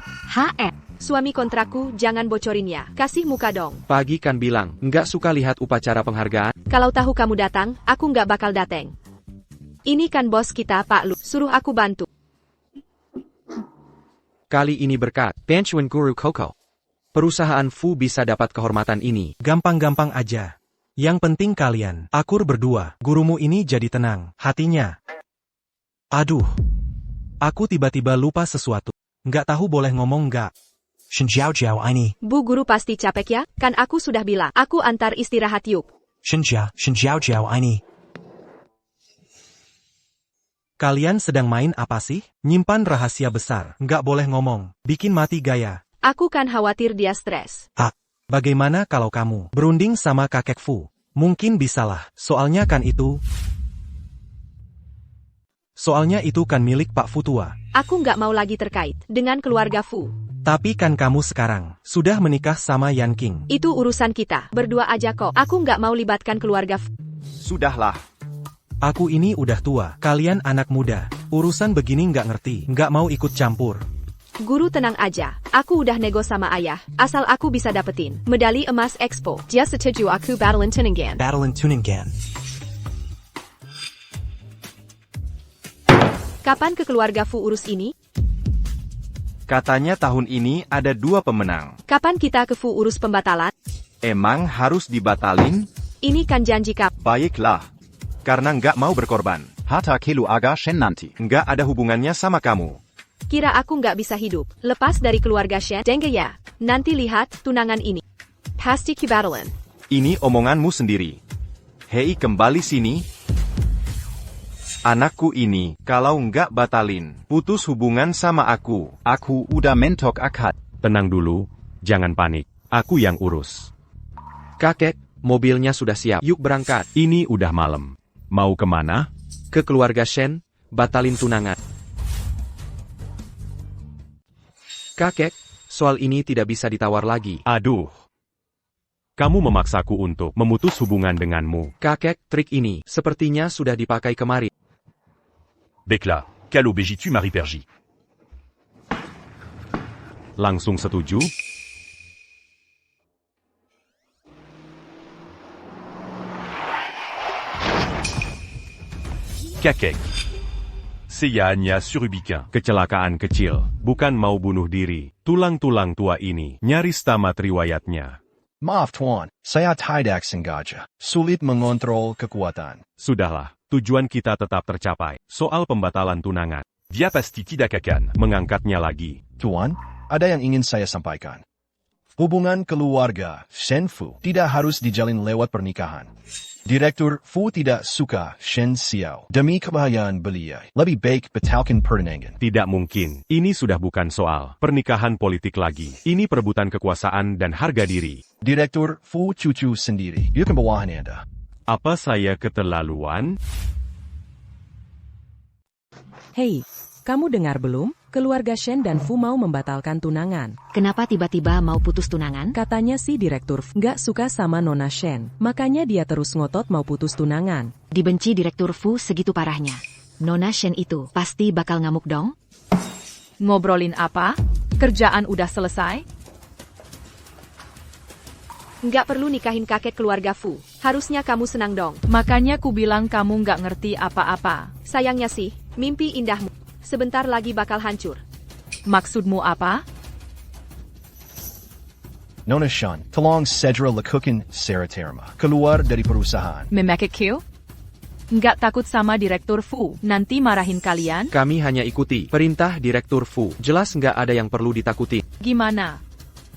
Suami kontrakku, jangan bocorin ya. Kasih muka dong. Pagi kan bilang, nggak suka lihat upacara penghargaan. Kalau tahu kamu datang, aku nggak bakal dateng. Ini kan bos kita, Pak Lu. Suruh aku bantu. Kali ini berkat Benchuan Guru Coco. Perusahaan Fu bisa dapat kehormatan ini. Gampang-gampang aja. Yang penting kalian akur berdua. Gurumu ini jadi tenang hatinya. Aduh. Aku tiba-tiba lupa sesuatu. Nggak tahu boleh ngomong nggak? Shenjiao ini. Bu guru pasti capek ya? Kan aku sudah bilang. Aku antar istirahat yuk. Shenjiao ini. Kalian sedang main apa sih? Nyimpan rahasia besar. Nggak boleh ngomong. Bikin mati gaya. Aku kan khawatir dia stres. Bagaimana kalau kamu berunding sama kakek Fu? Mungkin bisalah. Soalnya itu kan milik Pak Fu tua. Aku nggak mau lagi terkait dengan keluarga Fu. Tapi kan kamu sekarang sudah menikah sama Yan King. Itu urusan kita. Berdua aja kok. Aku nggak mau libatkan keluarga Fu. Sudahlah. Aku ini udah tua. Kalian anak muda. Urusan begini nggak ngerti. Nggak mau ikut campur. Guru tenang aja, aku udah nego sama ayah, asal aku bisa dapetin medali emas Expo. Dia setuju aku battlein Tuningen. Kapan ke keluarga Fu urus ini? Katanya tahun ini ada 2 pemenang. Kapan kita ke Fu urus pembatalan? Emang harus dibatalin? Ini kan janji kap. Baiklah. Karena nggak mau berkorban. Hata kelu aga Shen nanti. Nggak ada hubungannya sama kamu. Kira aku nggak bisa hidup lepas dari keluarga Shen? Dengge ya. Nanti lihat tunangan ini. Pasti kibattlein. Ini omonganmu sendiri. Hei, kembali sini. Anakku ini, kalau nggak batalin, putus hubungan sama aku. Aku udah mentok akad. Tenang dulu, jangan panik. Aku yang urus. Kakek, mobilnya sudah siap. Yuk berangkat. Ini udah malam. Mau kemana? Ke keluarga Shen, batalin tunangan. Kakek, soal ini tidak bisa ditawar lagi. Aduh. Kamu memaksaku untuk memutus hubungan denganmu. Kakek, trik ini sepertinya sudah dipakai kemarin. Bekla, quelle obéis tu Marie Pergy? Langsung setuju? Kakek. Seiya Anya Surubikin. Kecelakaan kecil, bukan mau bunuh diri. Tulang-tulang tua ini nyaris tamat riwayatnya. Maaf Tuan, saya tidak sengaja. Sulit mengontrol kekuatan. Sudahlah, tujuan kita tetap tercapai. Soal pembatalan tunangan. Dia pasti tidak akan mengangkatnya lagi. Tuan, ada yang ingin saya sampaikan. Hubungan keluarga Shen Fu tidak harus dijalin lewat pernikahan. Direktur Fu tidak suka Shen Xiao. Demi kebahagiaan beliau, lebih baik batalkan pertunangan. Tidak mungkin. Ini sudah bukan soal pernikahan politik lagi. Ini perebutan kekuasaan dan harga diri. Direktur Fu cucu sendiri. Dia kan bawahan Anda. Apa saya keterlaluan? Hei, kamu dengar belum? Keluarga Shen dan Fu mau membatalkan tunangan. Kenapa tiba-tiba mau putus tunangan? Katanya si Direktur Fu nggak suka sama Nona Shen. Makanya dia terus ngotot mau putus tunangan. Dibenci Direktur Fu segitu parahnya. Nona Shen itu pasti bakal ngamuk dong? Ngobrolin apa? Kerjaan udah selesai? Nggak perlu nikahin kakek keluarga Fu. Harusnya kamu senang dong. Makanya ku bilang kamu nggak ngerti apa-apa. Sayangnya sih, mimpi indahmu sebentar lagi bakal hancur. Maksudmu apa? Nona Shen, tolong segera lakukan Sarah Terma keluar dari perusahaan. Memekik Q? Nggak takut sama Direktur Fu, nanti marahin kalian? Kami hanya ikuti perintah Direktur Fu. Jelas nggak ada yang perlu ditakuti. Gimana?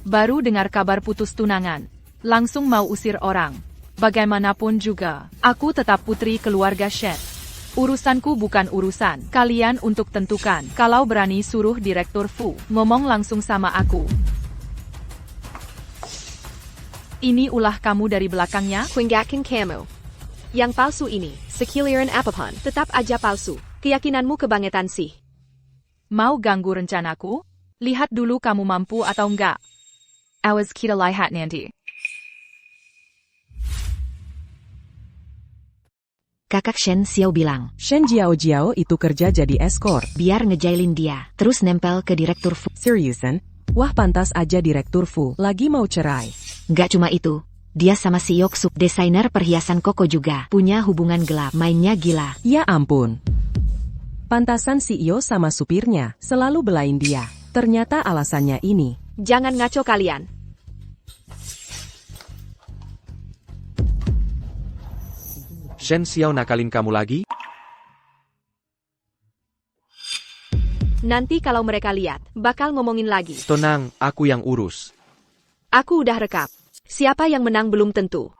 Baru dengar kabar putus tunangan. Langsung mau usir orang. Bagaimanapun juga, aku tetap putri keluarga Shen. Urusanku bukan urusan kalian untuk tentukan. Kalau berani suruh Direktur Fu ngomong langsung sama aku. Ini ulah kamu dari belakangnya? Kuinggakin kamu. Yang palsu ini, sekiliran apapun, tetap aja palsu. Keyakinanmu kebangetan sih. Mau ganggu rencanaku? Lihat dulu kamu mampu atau enggak. Awas kita lihat nanti. Kakak Shen Xiao bilang, Shen Jiao itu kerja jadi eskor. Biar ngejailin dia, terus nempel ke Direktur Fu. Seriusan? Wah pantas aja Direktur Fu lagi mau cerai. Nggak cuma itu, dia sama si Yok Suk, desainer perhiasan Koko juga, punya hubungan gelap, mainnya gila. Ya ampun. Pantasan CEO sama supirnya selalu belain dia. Ternyata alasannya ini. Jangan ngaco kalian. Shen Xiao nakalin kamu lagi? Nanti kalau mereka lihat, bakal ngomongin lagi. Tenang, aku yang urus. Aku udah rekap. Siapa yang menang belum tentu.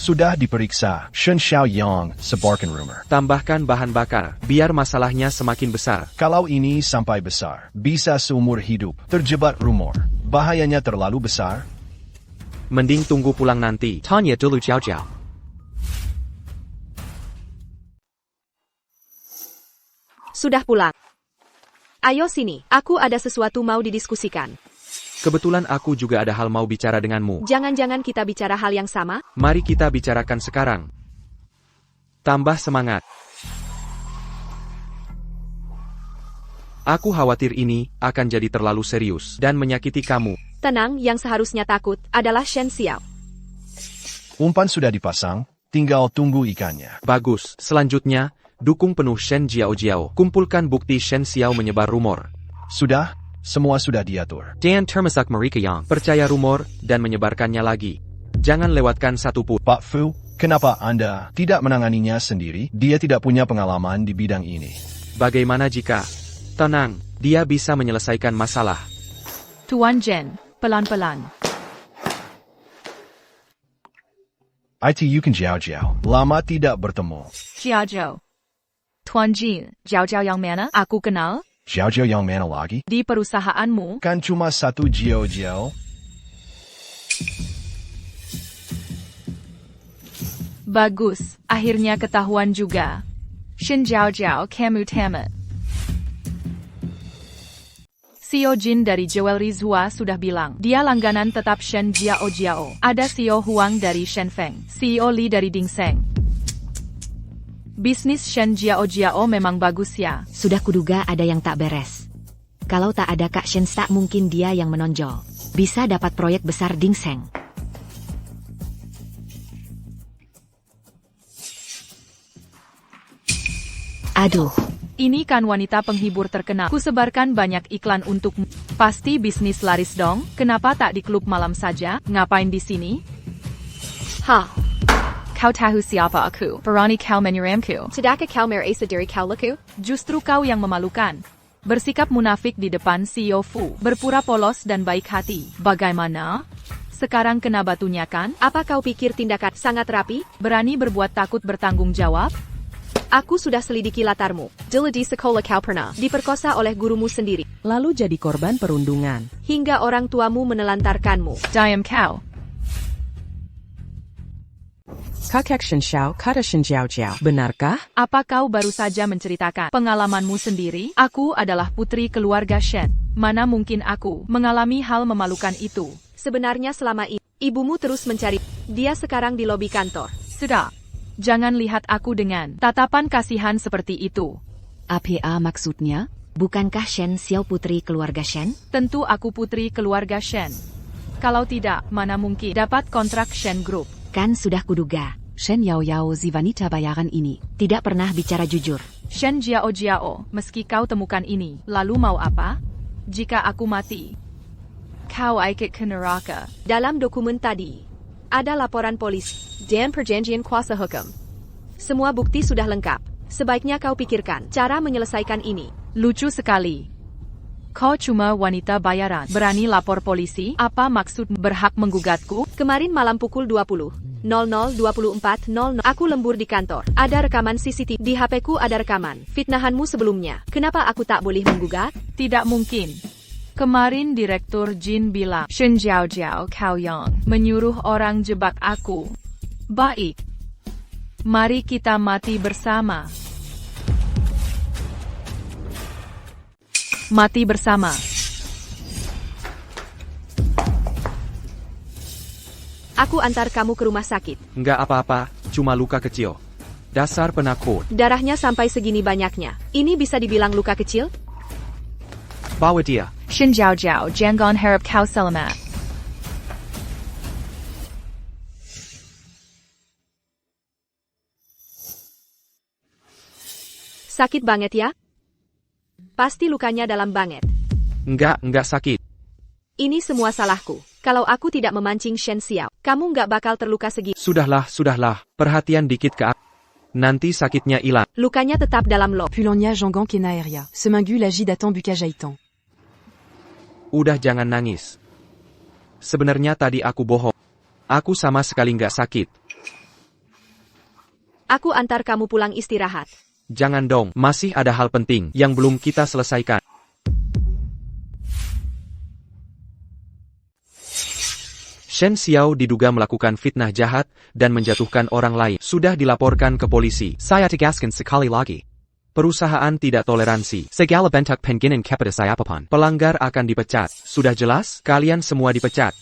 Sudah diperiksa, Shen Xiaoyang sebarkan rumor. Tambahkan bahan bakar, biar masalahnya semakin besar. Kalau ini sampai besar, bisa seumur hidup terjebak rumor. Bahayanya terlalu besar. Mending tunggu pulang nanti. Tanya dulu Jiao. Sudah pulang. Ayo sini, aku ada sesuatu mau didiskusikan. Kebetulan aku juga ada hal mau bicara denganmu. Jangan-jangan kita bicara hal yang sama? Mari kita bicarakan sekarang. Tambah semangat. Aku khawatir ini akan jadi terlalu serius dan menyakiti kamu. Tenang, yang seharusnya takut adalah Shen Xiao. Umpan sudah dipasang, tinggal tunggu ikannya. Bagus. Selanjutnya, dukung penuh Shen Jiao. Kumpulkan bukti Shen Xiao menyebar rumor. Sudah, semua sudah diatur. Dan termasak mereka yang percaya rumor dan menyebarkannya lagi. Jangan lewatkan satu pun. Pak Fu, kenapa Anda tidak menanganinya sendiri? Dia tidak punya pengalaman di bidang ini. Bagaimana jika... Tenang, dia bisa menyelesaikan masalah. Tuan Jen, pelan-pelan. ITU kan Jiao. Lama tidak bertemu. Jiao. Tuan Jin, Jiao yang mana? Aku kenal. Jiao yang mana lagi? Di perusahaanmu. Kan cuma satu Jiao. Bagus, akhirnya ketahuan juga. Shen Jiao kamu tamat. CEO Jin dari Jewelry Zhua sudah bilang, dia langganan tetap Shen Jiao. Ada CEO Huang dari Shenfeng, CEO Li dari Dingseng. Bisnis Shen Jiao memang bagus ya. Sudah kuduga ada yang tak beres. Kalau tak ada Kak Shen, tak mungkin dia yang menonjol. Bisa dapat proyek besar Dingseng. Aduh. Ini kan wanita penghibur terkenal. Kusebarkan banyak iklan untukmu. Pasti bisnis laris dong. Kenapa tak di klub malam saja? Ngapain di sini? Ha. Kau tahu siapa aku? Berani kau menyerangku? Tidakkah kau merasa diri kau laku? Justru kau yang memalukan. Bersikap munafik di depan CEO Fu. Berpura polos dan baik hati. Bagaimana? Sekarang kena batunya kan? Apa kau pikir tindakan sangat rapi? Berani berbuat takut bertanggung jawab? Aku sudah selidiki latarmu. Dulu di sekolah kau pernah diperkosa oleh gurumu sendiri. Lalu jadi korban perundungan. Hingga orang tuamu menelantarkanmu. Diam kau. Kakek Shen Xiao kata Shen Jiao. Benarkah? Apa kau baru saja menceritakan pengalamanmu sendiri? Aku adalah putri keluarga Shen. Mana mungkin aku mengalami hal memalukan itu? Sebenarnya selama ini, ibumu terus mencari. Dia sekarang di lobi kantor. Sudah. Jangan lihat aku dengan tatapan kasihan seperti itu. Apa maksudnya? Bukankah Shen Xiao putri keluarga Shen? Tentu aku putri keluarga Shen. Kalau tidak, mana mungkin dapat kontrak Shen Group? Kan sudah kuduga. Shen Yao si wanita bayaran ini tidak pernah bicara jujur. Shen Jiao, meski kau temukan ini, lalu mau apa? Jika aku mati, kau ikut ke neraka. Dalam dokumen tadi, ada laporan polisi dan perjanjian kuasa hukum. Semua bukti sudah lengkap. Sebaiknya kau pikirkan cara menyelesaikan ini. Lucu sekali. Kau cuma wanita bayaran. Berani lapor polisi? Apa maksud berhak menggugatku? Kemarin malam pukul 20.00 24.00 aku lembur di kantor. Ada rekaman CCTV. Di HP-ku ada rekaman fitnahanmu sebelumnya. Kenapa aku tak boleh menggugat? Tidak mungkin. Kemarin Direktur Jin bilang, Shen Jiao kau yang menyuruh orang jebak aku. Baik. Mari kita mati bersama. Mati bersama. Aku antar kamu ke rumah sakit. Nggak apa-apa, cuma luka kecil. Dasar penakut. Darahnya sampai segini banyaknya. Ini bisa dibilang luka kecil? Bawa dia. Shen Jiao, jangan harap kau selamat. Sakit banget ya? Pasti lukanya dalam banget. Enggak sakit. Ini semua salahku. Kalau aku tidak memancing Shen Xiao, kamu nggak bakal terluka segini. Sudahlah. Perhatian dikit ke aku. Nanti sakitnya hilang. Lukanya tetap dalam lo. Pulangnya Jangan Kena Aeria. Seminggu lagi datang buka jahitan. Udah jangan nangis. Sebenarnya tadi aku bohong. Aku sama sekali nggak sakit. Aku antar kamu pulang istirahat. Jangan dong, masih ada hal penting yang belum kita selesaikan. Shen Xiao diduga melakukan fitnah jahat dan menjatuhkan orang lain. Sudah dilaporkan ke polisi. Saya tegaskan sekali lagi. Perusahaan tidak toleransi. Segala bentuk penghinaan kepada siapapun. Pelanggar akan dipecat. Sudah jelas? Kalian semua dipecat.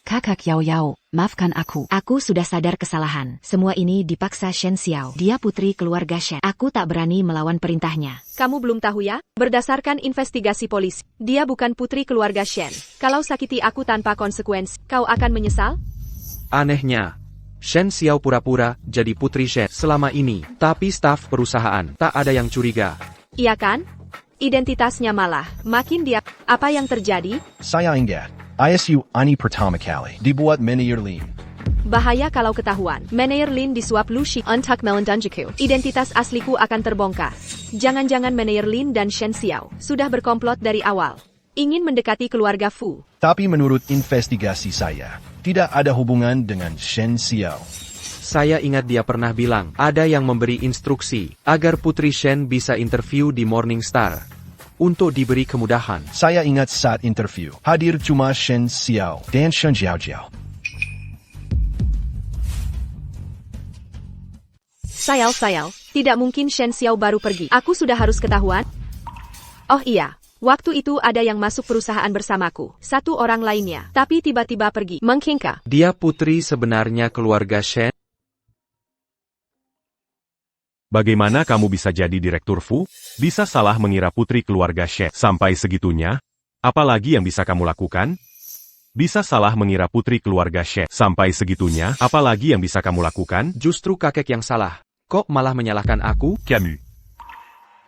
Kakak Yao, maafkan aku. Aku sudah sadar kesalahan. Semua ini dipaksa Shen Xiao. Dia putri keluarga Shen. Aku tak berani melawan perintahnya. Kamu belum tahu ya? Berdasarkan investigasi polisi, dia bukan putri keluarga Shen. Kalau sakiti aku tanpa konsekuensi, kau akan menyesal? Anehnya, Shen Xiao pura-pura jadi putri Shen selama ini. Tapi staf perusahaan tak ada yang curiga. Iya kan? Identitasnya malah makin dia. Apa yang terjadi? Saya ingat, ISU Ani pertama kali dibuat manajer Lin. Bahaya kalau ketahuan. Manajer Lin disuap Lucy untuk melindungiku. Identitas asliku akan terbongkar. Jangan-jangan manajer Lin dan Shen Xiao sudah berkomplot dari awal. Ingin mendekati keluarga Fu. Tapi menurut investigasi saya, tidak ada hubungan dengan Shen Xiao. Saya ingat dia pernah bilang, ada yang memberi instruksi agar Putri Shen bisa interview di Morning Star. Untuk diberi kemudahan. Saya ingat saat interview, hadir cuma Shen Xiao dan Shen Jiao. Sayal, tidak mungkin Shen Xiao baru pergi. Aku sudah harus ketahuan. Oh iya, waktu itu ada yang masuk perusahaan bersamaku, satu orang lainnya, tapi tiba-tiba pergi. Mengkingka. Dia putri sebenarnya keluarga Shen? Bagaimana kamu bisa jadi Direktur Fu? Bisa salah mengira putri keluarga Shen sampai segitunya? Apalagi yang bisa kamu lakukan? Bisa salah mengira putri keluarga Shen sampai segitunya? Apalagi yang bisa kamu lakukan? Justru kakek yang salah. Kok malah menyalahkan aku? Camus.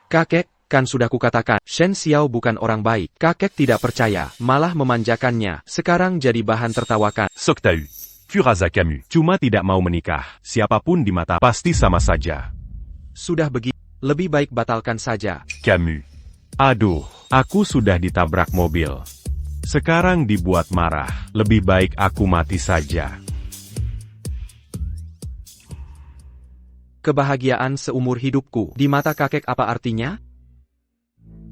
Kakek, kan sudah kukatakan, Shen Xiao bukan orang baik. Kakek tidak percaya, malah memanjakannya. Sekarang jadi bahan tertawakan. Sok Tahu. Furasa Camus. Cuma tidak mau menikah. Siapapun di mata pasti sama saja. Sudah begitu, lebih baik batalkan saja. Camus. Aduh, aku sudah ditabrak mobil. Sekarang dibuat marah. Lebih baik aku mati saja. Kebahagiaan seumur hidupku. Di mata kakek apa artinya?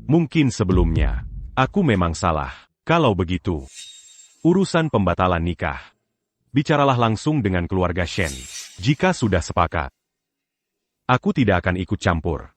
Mungkin sebelumnya, aku memang salah. Kalau begitu, urusan pembatalan nikah. Bicaralah langsung dengan keluarga Shen. Jika sudah sepakat, aku tidak akan ikut campur.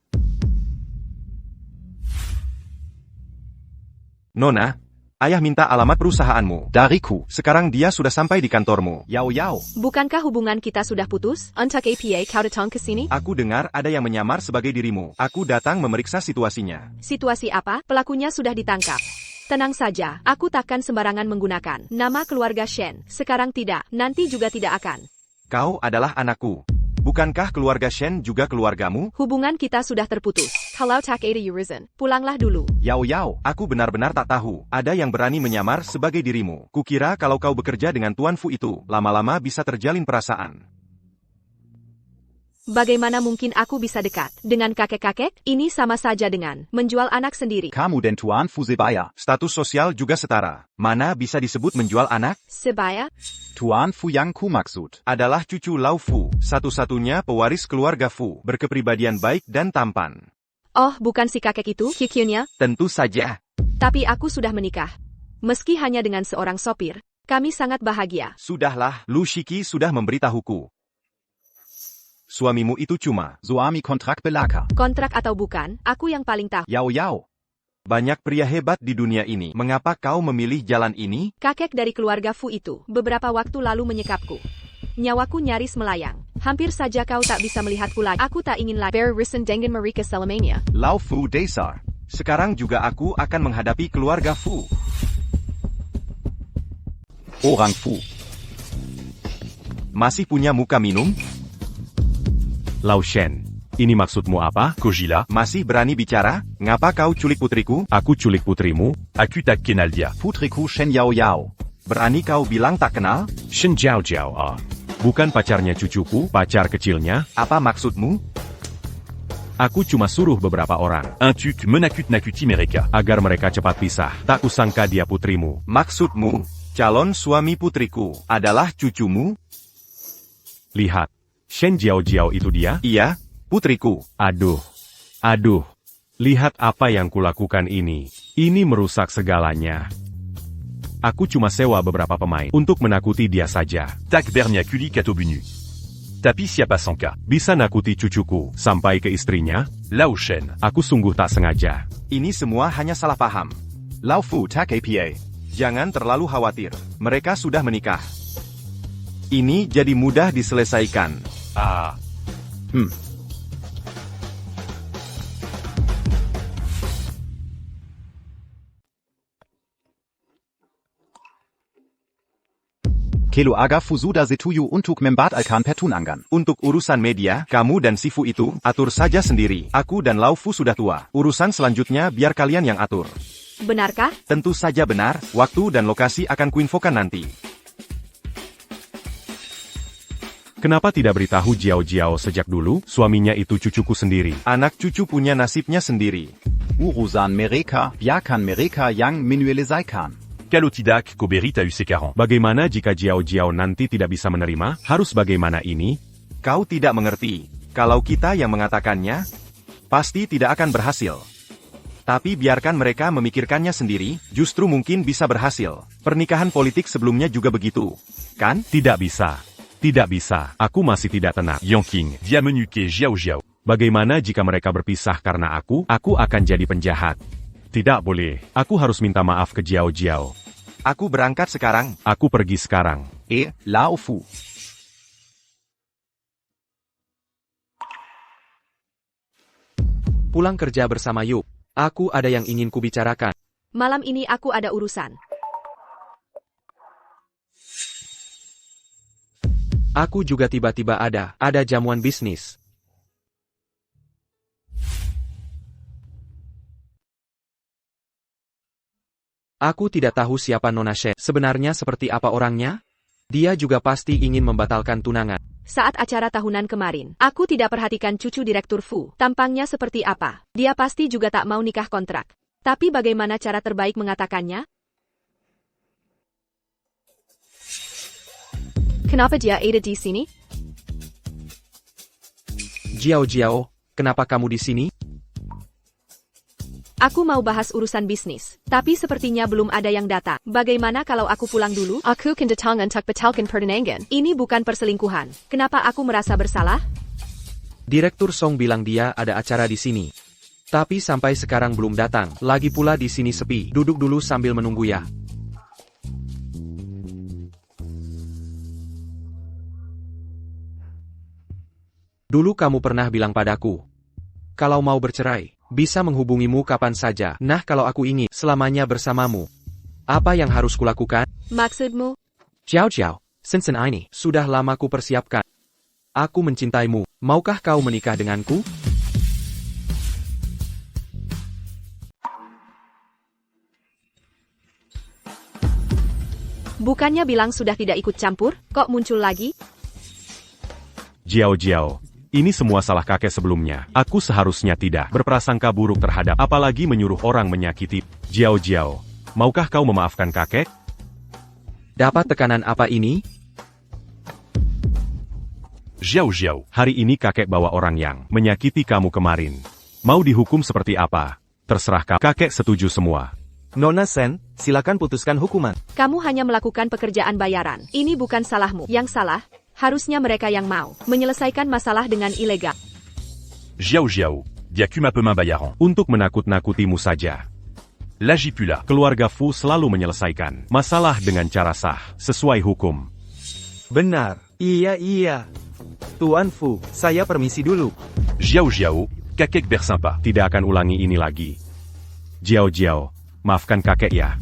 Nona, ayah minta alamat perusahaanmu. Dariku. Sekarang dia sudah sampai di kantormu. Yao Yao. Bukankah hubungan kita sudah putus? Untuk APA kau datang ke sini? Aku dengar ada yang menyamar sebagai dirimu. Aku datang memeriksa situasinya. Situasi apa? Pelakunya sudah ditangkap. Tenang saja, aku takkan sembarangan menggunakan nama keluarga Shen. Sekarang tidak, nanti juga tidak akan. Kau adalah anakku. Bukankah keluarga Shen juga keluargamu? Hubungan kita sudah terputus. Kalau tak ada reason, pulanglah dulu. Yao Yao, aku benar-benar tak tahu. Ada yang berani menyamar sebagai dirimu. Kukira kalau kau bekerja dengan Tuan Fu itu, lama-lama bisa terjalin perasaan. Bagaimana mungkin aku bisa dekat dengan kakek-kakek? Ini sama saja dengan menjual anak sendiri. Kamu dan Tuan Fu sebaya. Status sosial juga setara. Mana bisa disebut menjual anak? Sebaya? Tuan Fu yang ku maksud adalah cucu Lao Fu, satu-satunya pewaris keluarga Fu, berkepribadian baik dan tampan. Oh, bukan si kakek itu, Kikyunya? Tentu saja. Tapi aku sudah menikah. Meski hanya dengan seorang sopir, kami sangat bahagia. Sudahlah, Lu Shiki sudah memberitahuku. Suamimu itu cuma suami kontrak belaka. Kontrak atau bukan, aku yang paling tahu. Yao Yao. Banyak pria hebat di dunia ini. Mengapa kau memilih jalan ini? Kakek dari keluarga Fu itu beberapa waktu lalu menyekapku. Nyawaku nyaris melayang. Hampir saja kau tak bisa melihatku lagi. Aku tak ingin lagi beririsan dengan mereka selamanya. Lao Fu dasar. Sekarang juga aku akan menghadapi keluarga Fu. Orang Fu. Masih punya muka minum? Lao Shen, ini maksudmu apa? Kojila. Masih berani bicara? Ngapa kau culik putriku? Aku culik putrimu? Aku tak kenal dia. Putriku Shen Yao Yao. Berani kau bilang tak kenal? Shen Jiao Jiao ah. Bukan pacarnya cucuku, pacar kecilnya. Apa maksudmu? Aku cuma suruh beberapa orang. Un tuk menakuti mereka. Agar mereka cepat pisah. Tak kusangka dia putrimu. Maksudmu, calon suami putriku adalah cucumu? Lihat. Shen Jiao Jiao itu dia? Iya, putriku. Aduh. Lihat apa yang kulakukan ini. Ini merusak segalanya. Aku cuma sewa beberapa pemain untuk menakuti dia saja. Tak berniakuli katobunu. Tapi siapa sangka? Bisa nakuti cucuku sampai ke istrinya? Lao Shen. Aku sungguh tak sengaja. Ini semua hanya salah paham. Lao Fu tak APA. Jangan terlalu khawatir. Mereka sudah menikah. Ini jadi mudah diselesaikan. Kelo aga Fu sudah setuju untuk membatalkan pertunangan. Untuk urusan media, kamu dan si Fu itu atur saja sendiri. Aku dan Lao Fu sudah tua. Urusan selanjutnya biar kalian yang atur. Benarkah? Tentu saja benar. Waktu dan lokasi akan kuinfokan nanti. Kenapa tidak beritahu Jiao Jiao sejak dulu? Suaminya itu cucuku sendiri. Anak cucu punya nasibnya sendiri. Urusan mereka, biarkan mereka yang menyelesaikan. Kalau tidak, Koberi tak sekarang. Bagaimana jika Jiao Jiao nanti tidak bisa menerima? Harus bagaimana ini? Kau tidak mengerti. Kalau kita yang mengatakannya, pasti tidak akan berhasil. Tapi biarkan mereka memikirkannya sendiri, justru mungkin bisa berhasil. Pernikahan politik sebelumnya juga begitu, kan? Tidak bisa. Tidak bisa. Aku masih tidak tenang. Yongqing, dia menyukai Jiao Jiao. Bagaimana jika mereka berpisah karena aku? Aku akan jadi penjahat. Tidak boleh. Aku harus minta maaf ke Jiao Jiao. Aku berangkat sekarang. Aku pergi sekarang. Lao Fu. Pulang kerja bersama yuk. Aku ada yang ingin kubicarakan. Malam ini aku ada urusan. Aku juga tiba-tiba ada jamuan bisnis. Aku tidak tahu siapa Nona Shen. Sebenarnya seperti apa orangnya? Dia juga pasti ingin membatalkan tunangan. Saat acara tahunan kemarin, aku tidak perhatikan cucu Direktur Fu. Tampangnya seperti apa? Dia pasti juga tak mau nikah kontrak. Tapi bagaimana cara terbaik mengatakannya? Kenapa dia ada di sini? Jiao Jiao, kenapa kamu di sini? Aku mau bahas urusan bisnis, tapi sepertinya belum ada yang datang. Bagaimana kalau aku pulang dulu? Aku kan datang untuk batalkan pertunangan. Ini bukan perselingkuhan. Kenapa aku merasa bersalah? Direktur Song bilang dia ada acara di sini. Tapi sampai sekarang belum datang. Lagi pula di sini sepi. Duduk dulu sambil menunggu ya. Dulu kamu pernah bilang padaku, kalau mau bercerai, bisa menghubungimu kapan saja. Nah, kalau aku ingin selamanya bersamamu, apa yang harus kulakukan? Maksudmu? Jiao Jiao, Sensen ini sudah lama ku persiapkan. Aku mencintaimu. Maukah kau menikah denganku? Bukannya bilang sudah tidak ikut campur, kok muncul lagi? Jiao Jiao. Ini semua salah kakek sebelumnya. Aku seharusnya tidak berprasangka buruk terhadap, apalagi menyuruh orang menyakiti. Jiao Jiao, maukah kau memaafkan kakek? Dapat tekanan apa ini? Jiao Jiao, hari ini kakek bawa orang yang menyakiti kamu kemarin. Mau dihukum seperti apa? Terserah kau. Kakek setuju semua. Nona Shen, silakan putuskan hukuman. Kamu hanya melakukan pekerjaan bayaran. Ini bukan salahmu. Yang salah, harusnya mereka yang mau menyelesaikan masalah dengan ilegal. Jiao Jiao, dia cuma pemain bayaran. Untuk menakut-nakutimu saja. Lagi pula, keluarga Fu selalu menyelesaikan masalah dengan cara sah, sesuai hukum. Benar. Iya. Tuan Fu, saya permisi dulu. Jiao Jiao, kakek bersampa. Tidak akan ulangi ini lagi. Jiao Jiao, maafkan kakek ya.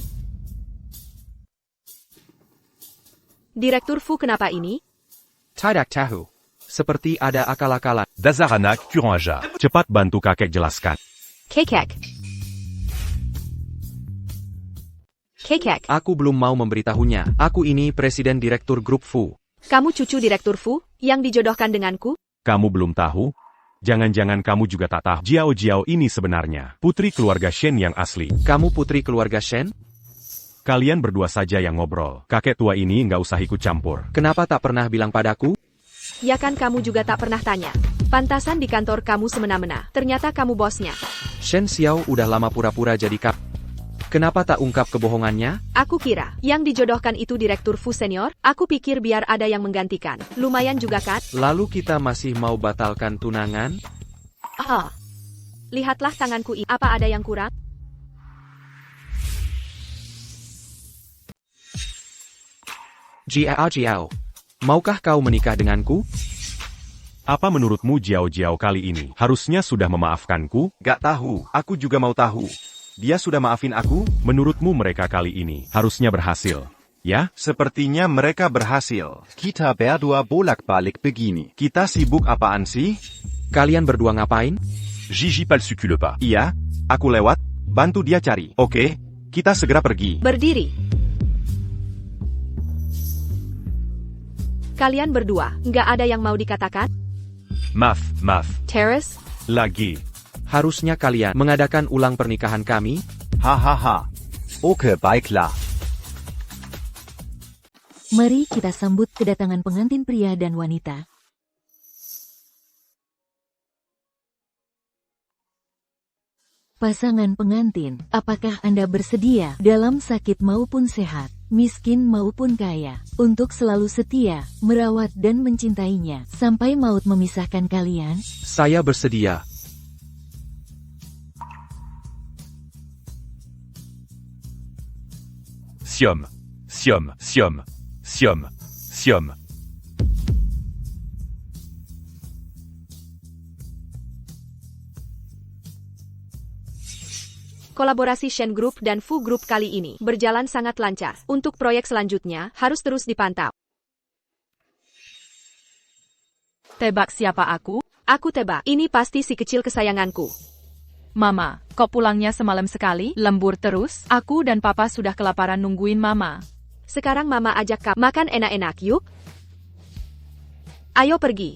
Direktur Fu kenapa ini? Tidak tahu. Seperti ada akal-akalan. Dazaranak, Kurang Aja. Cepat bantu kakek jelaskan. Kekek. Aku belum mau memberitahunya. Aku ini presiden direktur grup Fu. Kamu cucu Direktur Fu, yang dijodohkan denganku? Kamu belum tahu? Jangan-jangan kamu juga tak tahu. Jiao Jiao ini sebenarnya putri keluarga Shen yang asli. Kamu putri keluarga Shen? Kalian berdua saja yang ngobrol. Kakek tua ini nggak usah ikut campur. Kenapa tak pernah bilang padaku? Ya kan kamu juga tak pernah tanya. Pantasan di kantor kamu semena-mena. Ternyata kamu bosnya. Shen Xiao udah lama pura-pura jadi kap. Kenapa tak ungkap kebohongannya? Aku kira, yang dijodohkan itu Direktur Fu senior. Aku pikir biar ada yang menggantikan. Lumayan juga kan? Lalu kita masih mau batalkan tunangan? Lihatlah tanganku ini. Apa ada yang kurang? Jiao, maukah kau menikah denganku? Apa menurutmu Jiao Jiao kali ini harusnya sudah memaafkanku? Gak tahu, aku juga mau tahu. Dia sudah maafin aku? Menurutmu mereka kali ini harusnya berhasil, ya? Sepertinya mereka berhasil. Kita berdua bolak-balik begini. Kita sibuk apaan sih? Kalian berdua ngapain? Gigi pas le sucule pas. Iya, aku lewat, bantu dia cari. Oke, kita segera pergi. Berdiri. Kalian berdua, nggak ada yang mau dikatakan? Maaf. Terrace? Lagi. Harusnya kalian mengadakan ulang pernikahan kami? Hahaha. Oke, baiklah. Mari kita sambut kedatangan pengantin pria dan wanita. Pasangan pengantin, apakah Anda bersedia dalam sakit maupun sehat, miskin maupun kaya, untuk selalu setia, merawat dan mencintainya, sampai maut memisahkan kalian? Saya bersedia. Siom. Siom. Siom. Siom. Siom. Kolaborasi Shen Group dan Fu Group kali ini berjalan sangat lancar. Untuk proyek selanjutnya, harus terus dipantau. Tebak siapa aku? Aku tebak, ini pasti si kecil kesayanganku. Mama, kok pulangnya semalam sekali? Lembur terus? Aku dan papa sudah kelaparan nungguin mama. Sekarang mama ajak kamu makan enak-enak yuk. Ayo pergi.